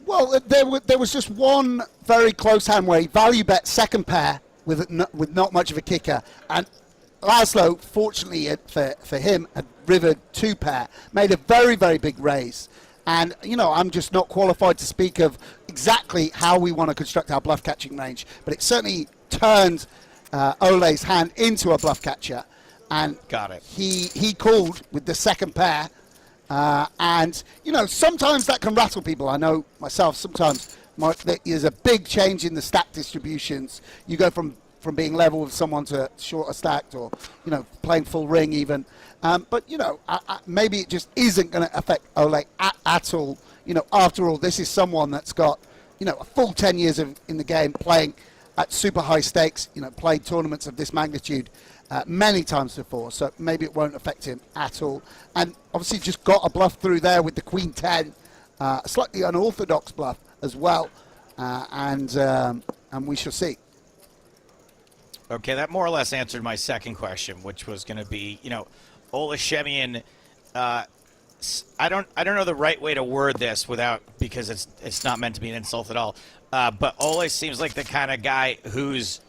Well, there was just one very close hand where he value bet second pair with not much of a kicker, and Laszlo, fortunately for him, had rivered two pair, made a very, very big raise. And, I'm just not qualified to speak of exactly how we want to construct our bluff catching range, but it certainly turned Ole's hand into a bluff catcher. And got it. He called with the second pair. And, sometimes that can rattle people. I know myself, sometimes there's a big change in the stack distributions. You go from being level with someone to shorter stacked or, playing full ring even. But, maybe it just isn't going to affect Ole at all. After all, this is someone that's got, a full 10 years in the game playing at super high stakes, played tournaments of this magnitude many times before. So maybe it won't affect him at all. And obviously just got a bluff through there with the Queen 10, a slightly unorthodox bluff as well. And we shall see. Okay, that more or less answered my second question, which was going to be, Olashemian. I don't know the right way to word this because it's not meant to be an insult at all. But Ole seems like the kind of guy whose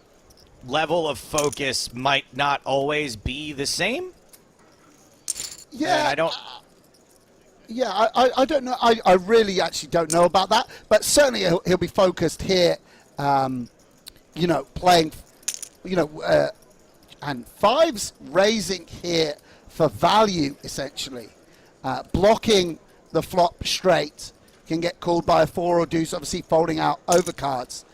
level of focus might not always be the same. Yeah, and I don't. I don't know. I really actually don't know about that. But certainly he'll be focused here. Playing. And fives raising here for value, essentially. Blocking the flop straight can get called by a four or deuce, obviously folding out overcards.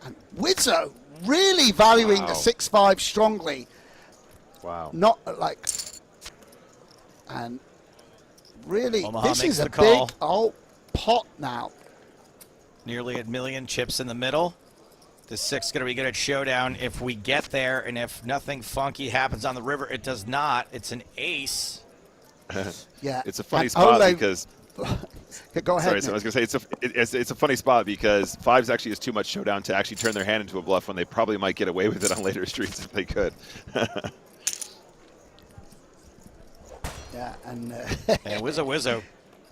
And Wizzo really valuing the 6-5 strongly. Wow. Not like... And really, Omaha this makes is a the call. big old pot now. Nearly a million chips in the middle. The 6 is going to be good at showdown if we get there, and if nothing funky happens on the river, it does not. It's an ace. Yeah, it's a funny spot because Go ahead. Sorry, so I was going to say it's a funny spot because fives actually is too much showdown to actually turn their hand into a bluff when they probably might get away with it on later streets if they could. Yeah, and Wizzo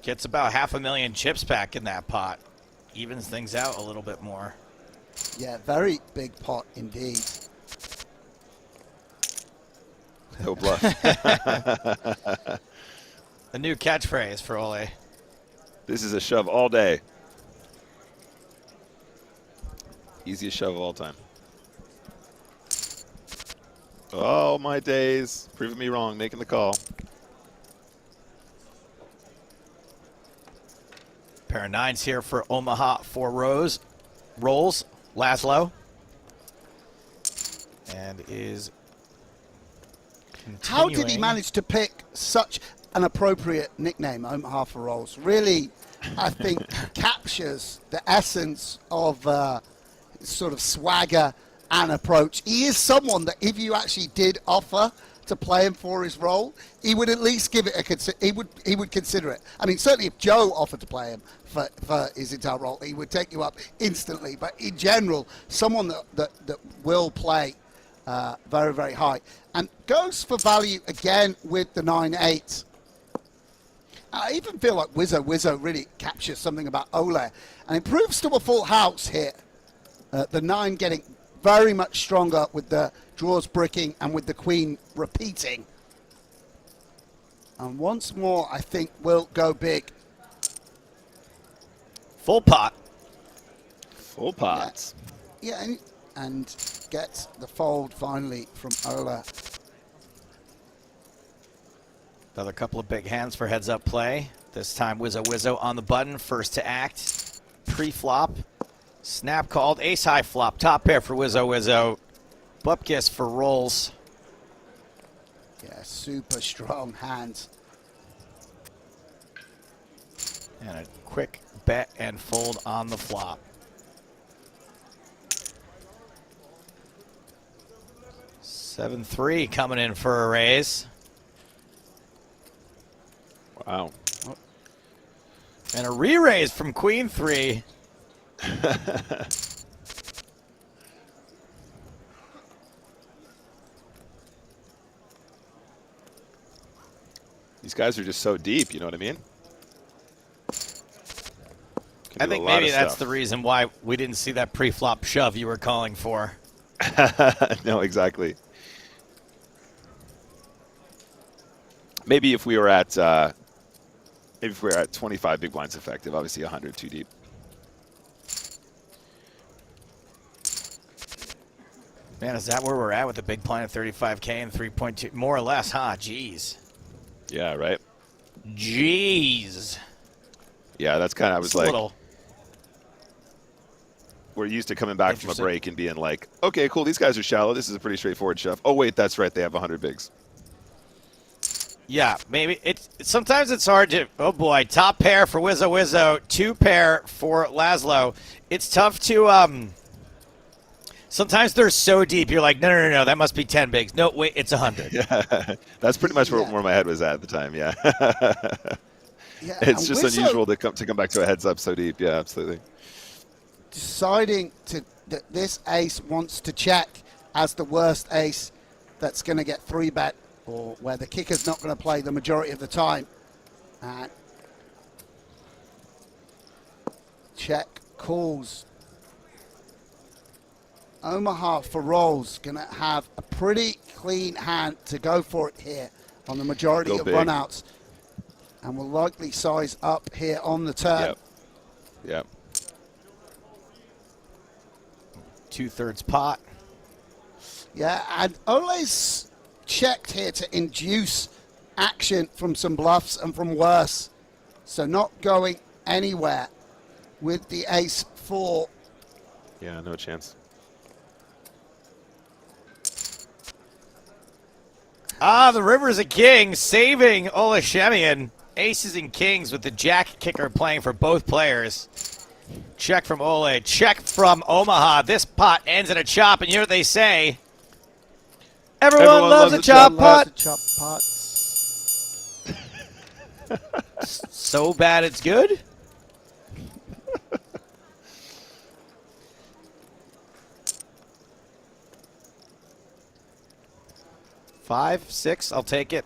gets about 500,000 chips back in that pot. Evens things out a little bit more. yeah, very big pot indeed. No bluff. A new catchphrase for Ole. This is a shove all day. Easiest shove of all time. Oh, my days. Proving me wrong, making the call. Pair of nines here for Omaha, 4 rolls. Laszlo. And is How did he continuing. manage to pick such an appropriate nickname, Omaha for Rolls? Really, I think, captures the essence of sort of swagger and approach. He is someone that if you actually did offer to play him for his role, he would at least give it he would consider it. I mean, certainly if Joe offered to play him for his entire role, he would take you up instantly. But in general, someone that will play very, very high. And goes for value again with the 9-8. I even feel like Wizzo really captures something about Ole and improves to a full house here. The 9 getting very much stronger with the draws bricking and with the queen repeating. And once more, I think will go big. Full pot. Full pots. Yeah, and gets the fold finally from Ola. Another couple of big hands for heads-up play. This time Wizzo on the button, first to act. Pre-flop. Snap called, ace-high flop. Top pair for Wizzo. Bupkis for rolls. Yeah, super strong hands. And a quick bet and fold on the flop. 7-3 coming in for a raise. Wow. And a re-raise from Queen 3. These guys are just so deep, you know what I mean? Can I do think a lot maybe of that's stuff. the reason why we didn't see that pre-flop shove you were calling for. No, exactly. Maybe if we were at 25 big blinds effective, obviously 100 too deep. Man, is that where we're at with a big blind of 35K and 3.2? More or less, huh? Jeez. Yeah, right. Jeez. Yeah, that's kind of, I was It's a like, little. we're used to coming back from a Interesting. break and being like, okay, cool, these guys are shallow. This is a pretty straightforward shove. Oh, wait, that's right. They have 100 bigs. Yeah, maybe sometimes it's hard to. Oh boy, top pair for Wizzo, 2 pair for Laszlo. It's tough to. Sometimes they're so deep, you're like, no, that must be 10 bigs. No, wait, it's 100. Yeah, that's pretty much where my head was at the time. Yeah, Yeah, it's and just Wizzo unusual to come back to a heads up so deep. Yeah, absolutely. deciding that this ace wants to check as the worst ace that's going to get 3-bet, or where the kicker's not going to play the majority of the time. Check calls. Omaha for rolls going to have a pretty clean hand to go for it here on the majority Go of big. runouts, and will likely size up here on the turn. Yep. 2/3 pot. Yeah, and Ole's checked here to induce action from some bluffs and from worse. So not going anywhere with the ace-4. Yeah, no chance. The river's a king, saving Ole Shemian. Aces and kings with the jack kicker playing for both players. Check from Ole, check from Omaha. This pot ends in a chop, and you know what they say. Everyone loves a chop pot. Chop pots. So bad it's good? Five, six, I'll take it.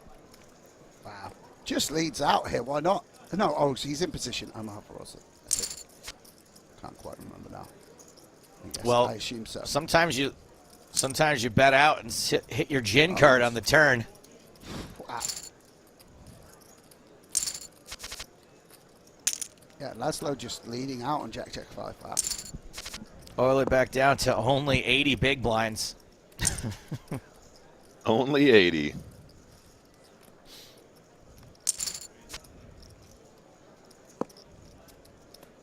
Wow. Just leads out here. Why not? No, oh, so he's in position. Omaha for us. Can't quite remember now. Well, I assume so. Sometimes you bet out and hit your gin card on the turn. Wow. Yeah, Laszlo just leading out on Jack 5. Wow. Oil it back down to only 80 big blinds. Only 80.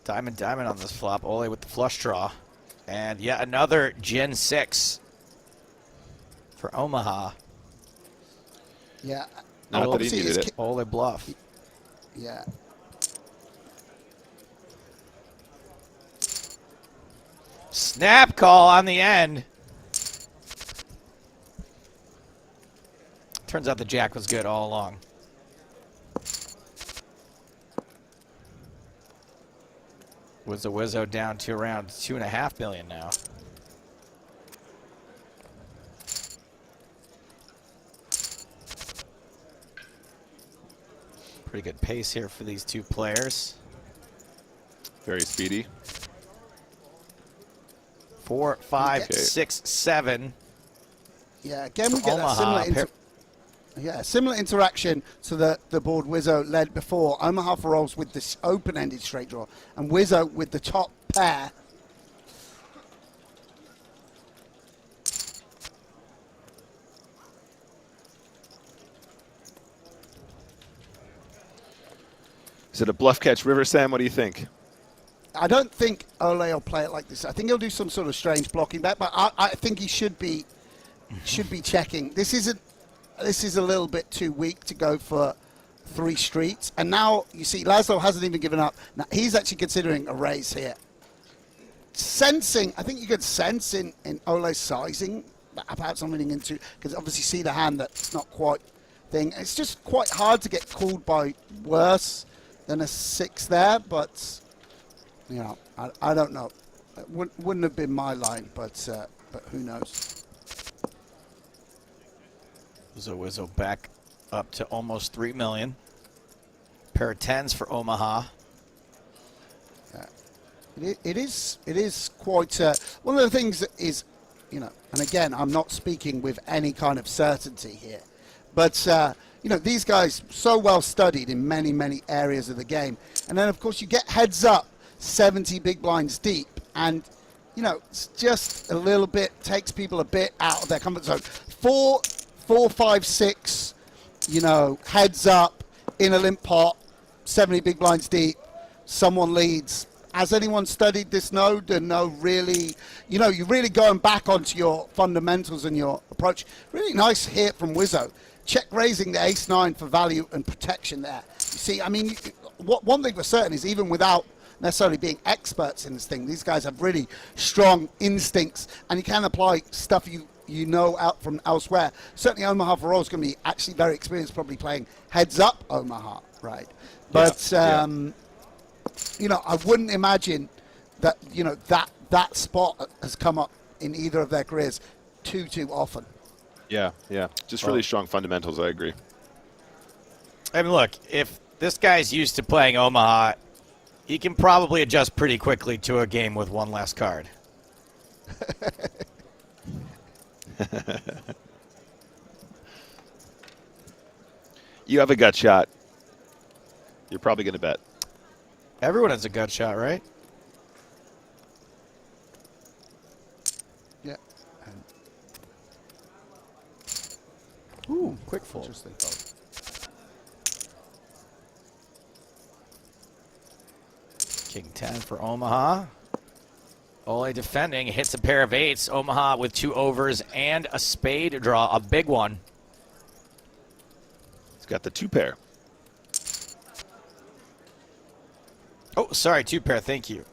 Diamond on this flop. Ole with the flush draw. And yet another gin 6 for Omaha. Yeah. Not that he needed it. Ole bluff. Yeah. Snap call on the end. Turns out the jack was good all along. Wizzo down to around 2.5 million now. Pretty good pace here for these two players. Very speedy. 4, 5, 6, 7. Yeah, again we get that similar interaction to the board Wizzo led before. Omaha for rolls with this open-ended straight draw, and Wizzo with the top pair. Is it a bluff catch river, Sam? What do you think? I don't think Ole will play it like this. I think he'll do some sort of strange blocking bet, but I think he should be checking. This is a little bit too weak to go for 3 streets. And now you see Laszlo hasn't even given up. Now he's actually considering a raise here. Sensing, I think you could sense in Ole's sizing about something into, because obviously see the hand that's not quite thing. It's just quite hard to get called by worse than a 6 there, but you know, I don't know. It wouldn't have been my line, but who knows? Wizzo back up to almost 3 million. Pair of 10s for Omaha. It is quite one of the things that is, you know, and again, I'm not speaking with any kind of certainty here, but you know, these guys so well studied in many areas of the game, and then of course you get heads up 70 big blinds deep, and you know, it's just a little bit takes people a bit out of their comfort zone. 4, 5, 6, you know, heads up in a limp pot, 70 big blinds deep, someone leads. Has anyone studied this node and know really, you know, you're really going back onto your fundamentals and your approach. Really nice hit from Wizzo. Check raising the ace-9 for value and protection there. You see, I mean, one thing for certain is even without necessarily being experts in this thing, these guys have really strong instincts, and you can apply stuff you know out from elsewhere. Certainly Omaha Farrell is going to be actually very experienced, probably playing heads up Omaha, right? But you know, I wouldn't imagine that, you know, that spot has come up in either of their careers too often. Yeah. Just really strong fundamentals, I agree. I mean, look, if this guy's used to playing Omaha, he can probably adjust pretty quickly to a game with one less card. You have a gut shot. You're probably going to bet. Everyone has a gut shot, right? Yeah. Ooh, quick fold. Interesting. King 10 for Omaha. Ole defending, hits a pair of 8s. Omaha with 2 overs and a spade draw, a big one. He's got the 2 pair. Oh, sorry, 2 pair, thank you.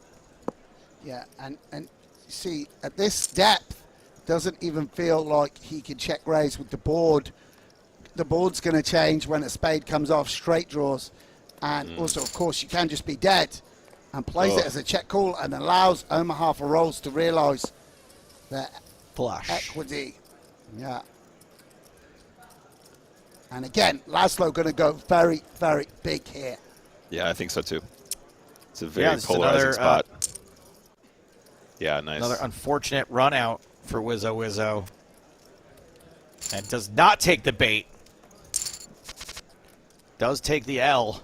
Yeah, and see, at this depth, doesn't even feel like he can check raise with the board. The board's going to change when a spade comes off, straight draws. And also, of course, you can just be dead, and plays it as a check call and allows Omaha for rolls to realise their Flush. equity. Yeah. And again, Laszlo going to go very, very big here. Yeah, I think so too. It's a very it's polarizing another, spot. Yeah, nice. Another unfortunate run out for Wizzo. And does not take the bait. Does take the L.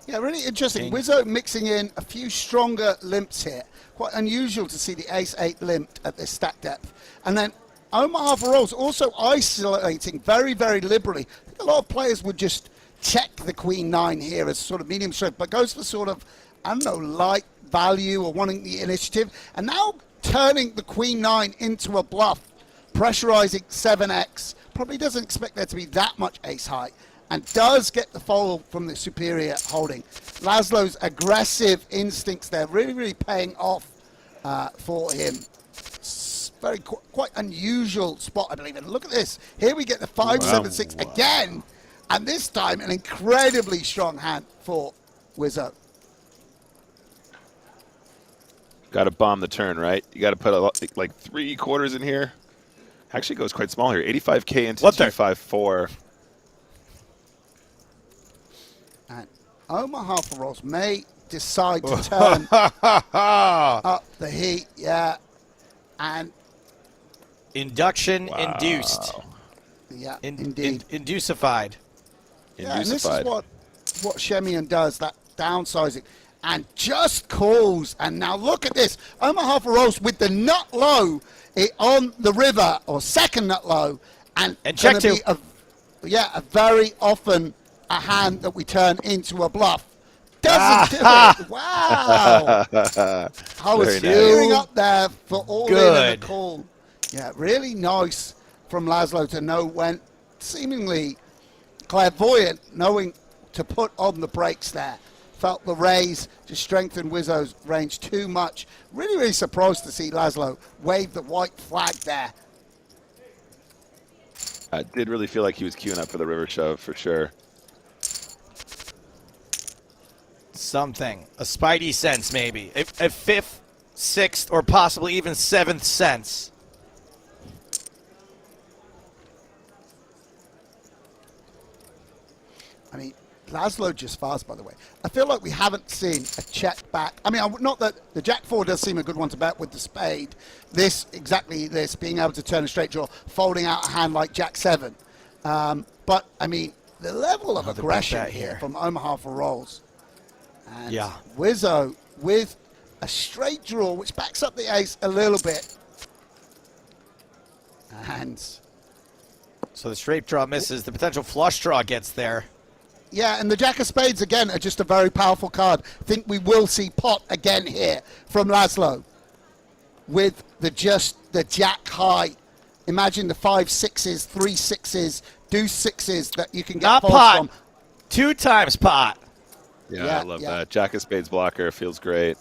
Yeah, really interesting. Wizzo mixing in a few stronger limps here. Quite unusual to see the ace-8 limped at this stack depth. And then Omaha for rolls also isolating very, very liberally. I think a lot of players would just check the queen-9 here as sort of medium strength, but goes for sort of, I don't know, light value or wanting the initiative. And now turning the queen-9 into a bluff, pressurizing 7x. Probably doesn't expect there to be that much ace-high. And does get the fold from the superior holding. Laszlo's aggressive instincts there really, really paying off for him. It's very quite unusual spot, I believe. And look at this. Here we get the 5-7-6 again. And this time, an incredibly strong hand for Wizzo. Got to bomb the turn, right? You got to put like 3 quarters in here. Actually goes quite small here. 85K into 254. And Omaha for rolls may decide to turn up the heat, yeah, and induction induced. Yeah, indeed. Inducified. Yeah, and this is what Shemian does, that downsizing, and just calls. And now look at this, Omaha for rolls with the nut low on the river, or second nut low, and check two. A very often a hand that we turn into a bluff. Doesn't do it. Wow. I was tearing up there for all in the call. Yeah, really nice from Laszlo to know when, seemingly clairvoyant, knowing to put on the brakes there. Felt the raise to strengthen Wizzo's range too much. Really, really surprised to see Laszlo wave the white flag there. I did really feel like he was queuing up for the river shove for sure. Something. A spidey sense, maybe. A 5th, 6th, or possibly even 7th sense. I mean, Laszlo just fast, by the way. I feel like we haven't seen a check back. I mean, not that the Jack-4 does seem a good one to bet with the spade. Exactly this, being able to turn a straight draw, folding out a hand like Jack-7. But, I mean, the level of aggression here from Omaha for rolls. And Wizzo with a straight draw, which backs up the ace a little bit. And so the straight draw misses. The potential flush draw gets there. Yeah, and the Jack of Spades, again, are just a very powerful card. I think we will see pot again here from Laszlo with the Jack high. Imagine the 5 6s, 3 6s, deuce 6s that you can get not pot pot from. 2 times pot. Yeah, I love that. Jack of Spades blocker feels great.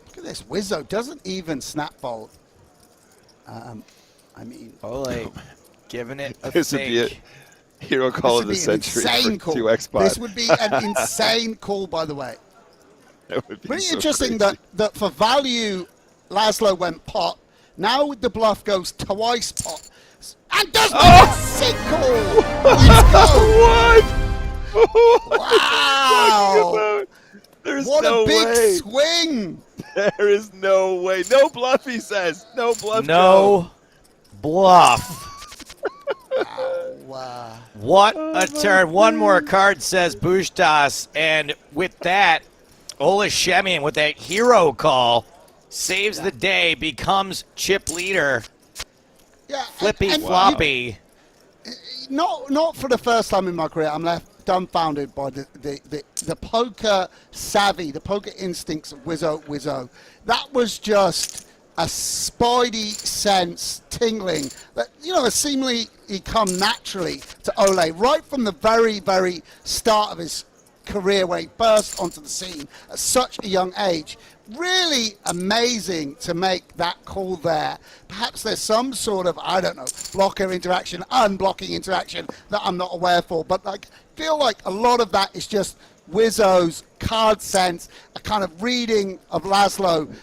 Look at this. Wizzo doesn't even snap fold. I mean, Ole, giving it a this would be a hero call of the century for 2x pot. This would be an insane call, by the way. That would be Pretty so interesting crazy. that for value, Laszlo went pot. Now with the bluff goes twice pot. And does not single. Let's go. What? Wow. There's What no a big way. swing. There is no way. No bluff, he says. No bluff. No bluff. Wow. What a turn. One more card, says Bushtas. And with that, Ole Shemian with that hero call saves the day, becomes chip leader. Yeah, Flippy floppy. Not for the first time in my career, I'm left dumbfounded by the poker savvy, the poker instincts of Wizzo. That was just a spidey sense tingling that, has seemingly come naturally to Ole right from the very, very start of his career, where he burst onto the scene at such a young age. really amazing to make that call there. Perhaps there's some sort of, I don't know, blocker interaction, unblocking interaction that I'm not aware for, but like feel like a lot of that is just Wizzo's card sense, a kind of reading of Laszlo,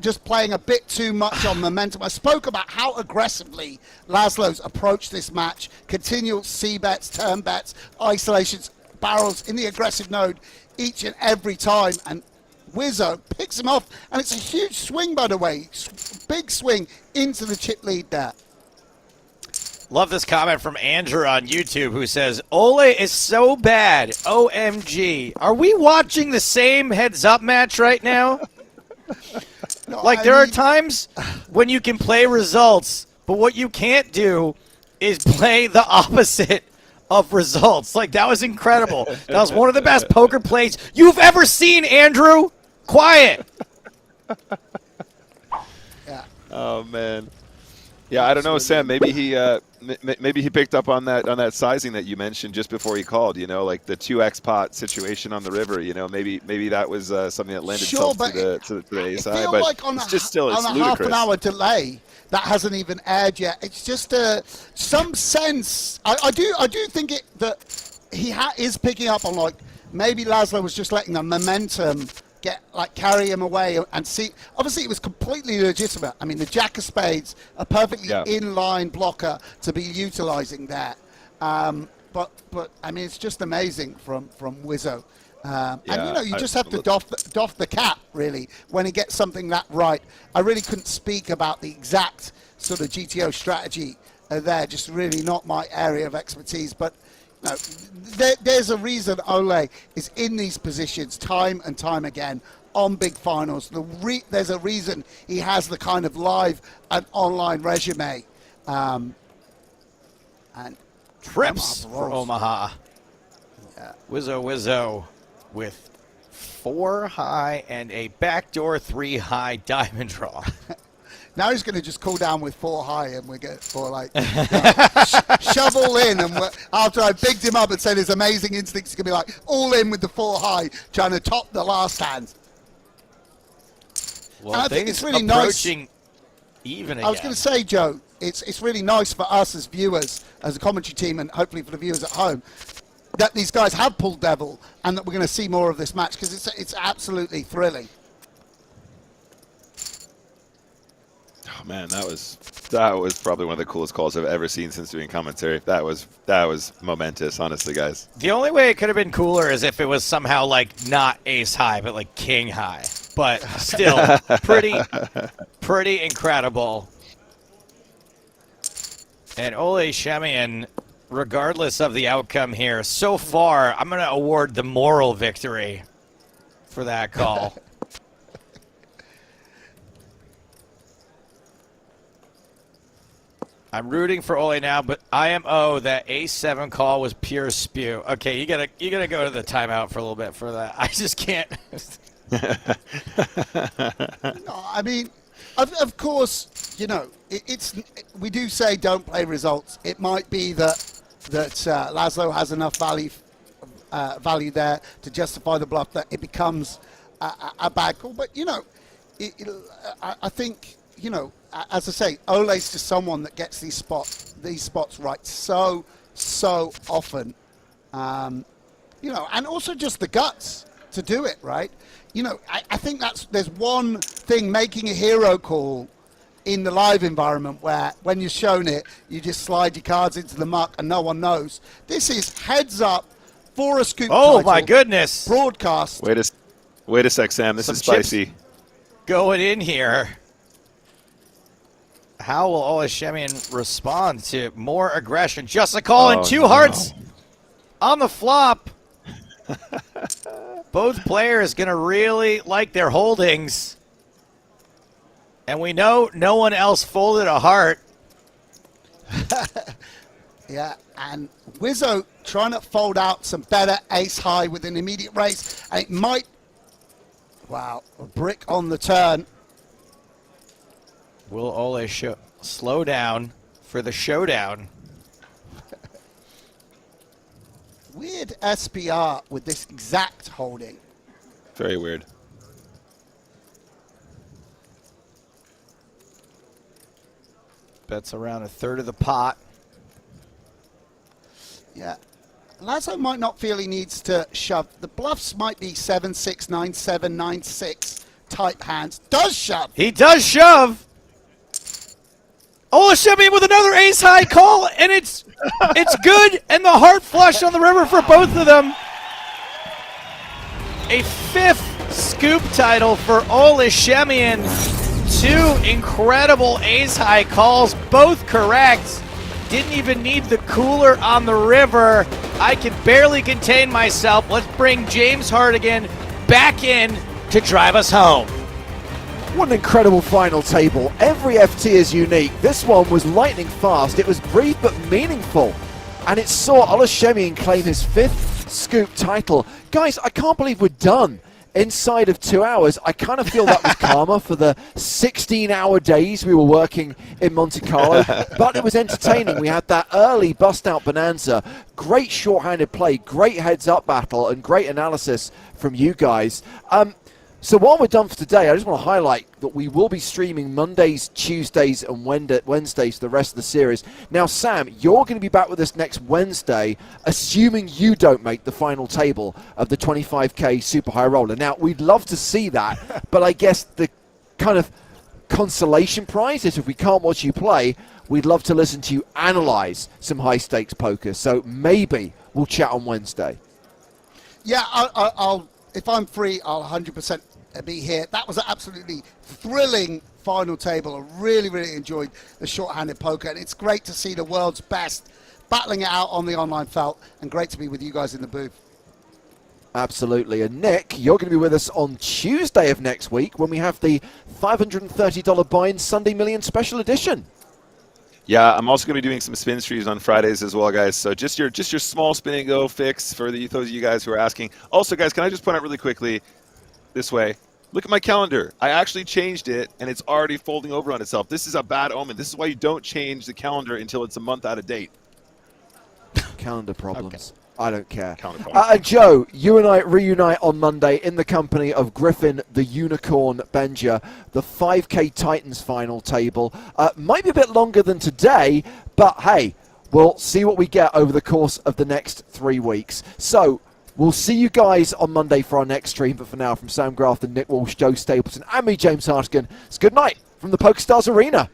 just playing a bit too much on momentum. I spoke about how aggressively Laszlo's approached this match, continual C-bets, turn bets, isolations, barrels in the aggressive node each and every time, and Wizzo picks him off, and it's a huge swing, by the way, big swing into the chip lead there. Love this comment from Andrew on YouTube who says, Ole is so bad, OMG. Are we watching the same heads-up match right now? No, like, there are times when you can play results, but what you can't do is play the opposite of results. Like, that was incredible. That was one of the best poker plays you've ever seen, Andrew. Quiet. Yeah. Oh man. Yeah, I don't know, Sam. Maybe he picked up on that sizing that you mentioned just before he called. You know, like the 2x pot situation on the river. You know, maybe that was something that lended itself to the ace high. But like on it's just still it's ludicrous. Half an hour delay that hasn't even aired yet. It's just some sense. I do think that he is picking up on, like, maybe Laszlo was just letting the momentum carry him away and see. Obviously, it was completely legitimate. I mean, the Jack of Spades, a perfectly in-line blocker to be utilizing that. But I mean, it's just amazing from Wizzo. And you know, you just have to doff the cap really when he gets something that right. I really couldn't speak about the exact sort of GTO strategy there. Just really not my area of expertise, but. No, there's a reason Ole is in these positions time and time again on big finals. There's a reason he has the kind of live and online resume. And trips for Omaha. Yeah. Wizzo with 4 high and a backdoor 3 high diamond draw. Now he's going to just call down with 4 high, and we're going for like shove all in. And after I bigged him up and said his amazing instincts, he's going to be like all in with the 4 high, trying to top the last hand. Well, and I think it's really nice. Even again. I was going to say, Joe, it's really nice for us as viewers, as a commentary team, and hopefully for the viewers at home, that these guys have pulled devil, and that we're going to see more of this match, because it's absolutely thrilling. Oh man, that was probably one of the coolest calls I've ever seen since doing commentary. That was momentous, honestly, guys. The only way it could have been cooler is if it was somehow like not ace high, but like king high. But still, pretty incredible. And Ole Shemian, regardless of the outcome here, so far, I'm going to award the moral victory for that call. I'm rooting for Ole now, but IMO, that ace-7 call was pure spew. Okay, you gotta go to the timeout for a little bit for that. I just can't. No, I mean, of course, you know, we do say don't play results. It might be that Laszlo has enough value there to justify the bluff that it becomes a bad call. But you know, I think, you know, as I say, Ole's just someone that gets these spots right so often, you know, and also just the guts to do it right. You know, I think there's one thing making a hero call in the live environment where when you're shown it, you just slide your cards into the muck and no one knows. This is heads up for a scoop. Oh my goodness! Broadcast. Wait a sec, Sam. This is spicy. Going in here. How will Ole Shemian respond to more aggression? Just a call and 2 hearts on the flop. Both players going to really like their holdings. And we know no one else folded a heart. Yeah, and Wizzo trying to fold out some better ace high with an immediate raise. And it might, wow, a brick on the turn. Will Ole slow down for the showdown? Weird SPR with this exact holding. Very weird. Bets around a third of the pot. Yeah. Lazo might not feel he needs to shove. The bluffs might be 7, 6, 9, 7, 9, 6 type hands. Does shove. He does shove. Olashemi with another ace-high call, and it's good, and the heart flush on the river for both of them. A 5th scoop title for Olashemi. 2 incredible ace-high calls, both correct. Didn't even need the cooler on the river. I can barely contain myself. Let's bring James Hardigan back in to drive us home. What an incredible final table. Every FT is unique. This one was lightning fast. It was brief but meaningful. And it saw Olashemi claim his 5th scoop title. Guys, I can't believe we're done inside of 2 hours. I kind of feel that was karma for the 16-hour days we were working in Monte Carlo, but it was entertaining. We had that early bust-out bonanza, great short-handed play, great heads-up battle, and great analysis from you guys. So while we're done for today, I just want to highlight that we will be streaming Mondays, Tuesdays, and Wednesdays for the rest of the series. Now, Sam, you're going to be back with us next Wednesday, assuming you don't make the final table of the 25K Super High Roller. Now, we'd love to see that, but I guess the kind of consolation prize is if we can't watch you play, we'd love to listen to you analyze some high-stakes poker. So maybe we'll chat on Wednesday. Yeah, I'll if I'm free, I'll 100% be here. That was an absolutely thrilling final table. I really, really enjoyed the short-handed poker, and it's great to see the world's best battling it out on the online felt, and great to be with you guys in the booth. Absolutely. And Nick, you're going to be with us on Tuesday of next week when we have the $530 buy-in Sunday Million Special Edition. Yeah, I'm also going to be doing some spin streams on Fridays as well, guys. So just your small spin and go fix for those of you guys who are asking. Also, guys, can I just point out really quickly this way? Look at my calendar. I actually changed it, and it's already folding over on itself. This is a bad omen. This is why you don't change the calendar until it's a month out of date. Calendar problems. Okay. I don't care. Joe, you and I reunite on Monday in the company of Griffin the Unicorn Benja, the 5K Titans final table. Might be a bit longer than today, but hey, we'll see what we get over the course of the next 3 weeks. So we'll see you guys on Monday for our next stream. But for now, from Sam Grafton, Nick Walsh, Joe Stapleton, and me, James Hartigan, it's good night from the PokerStars Arena.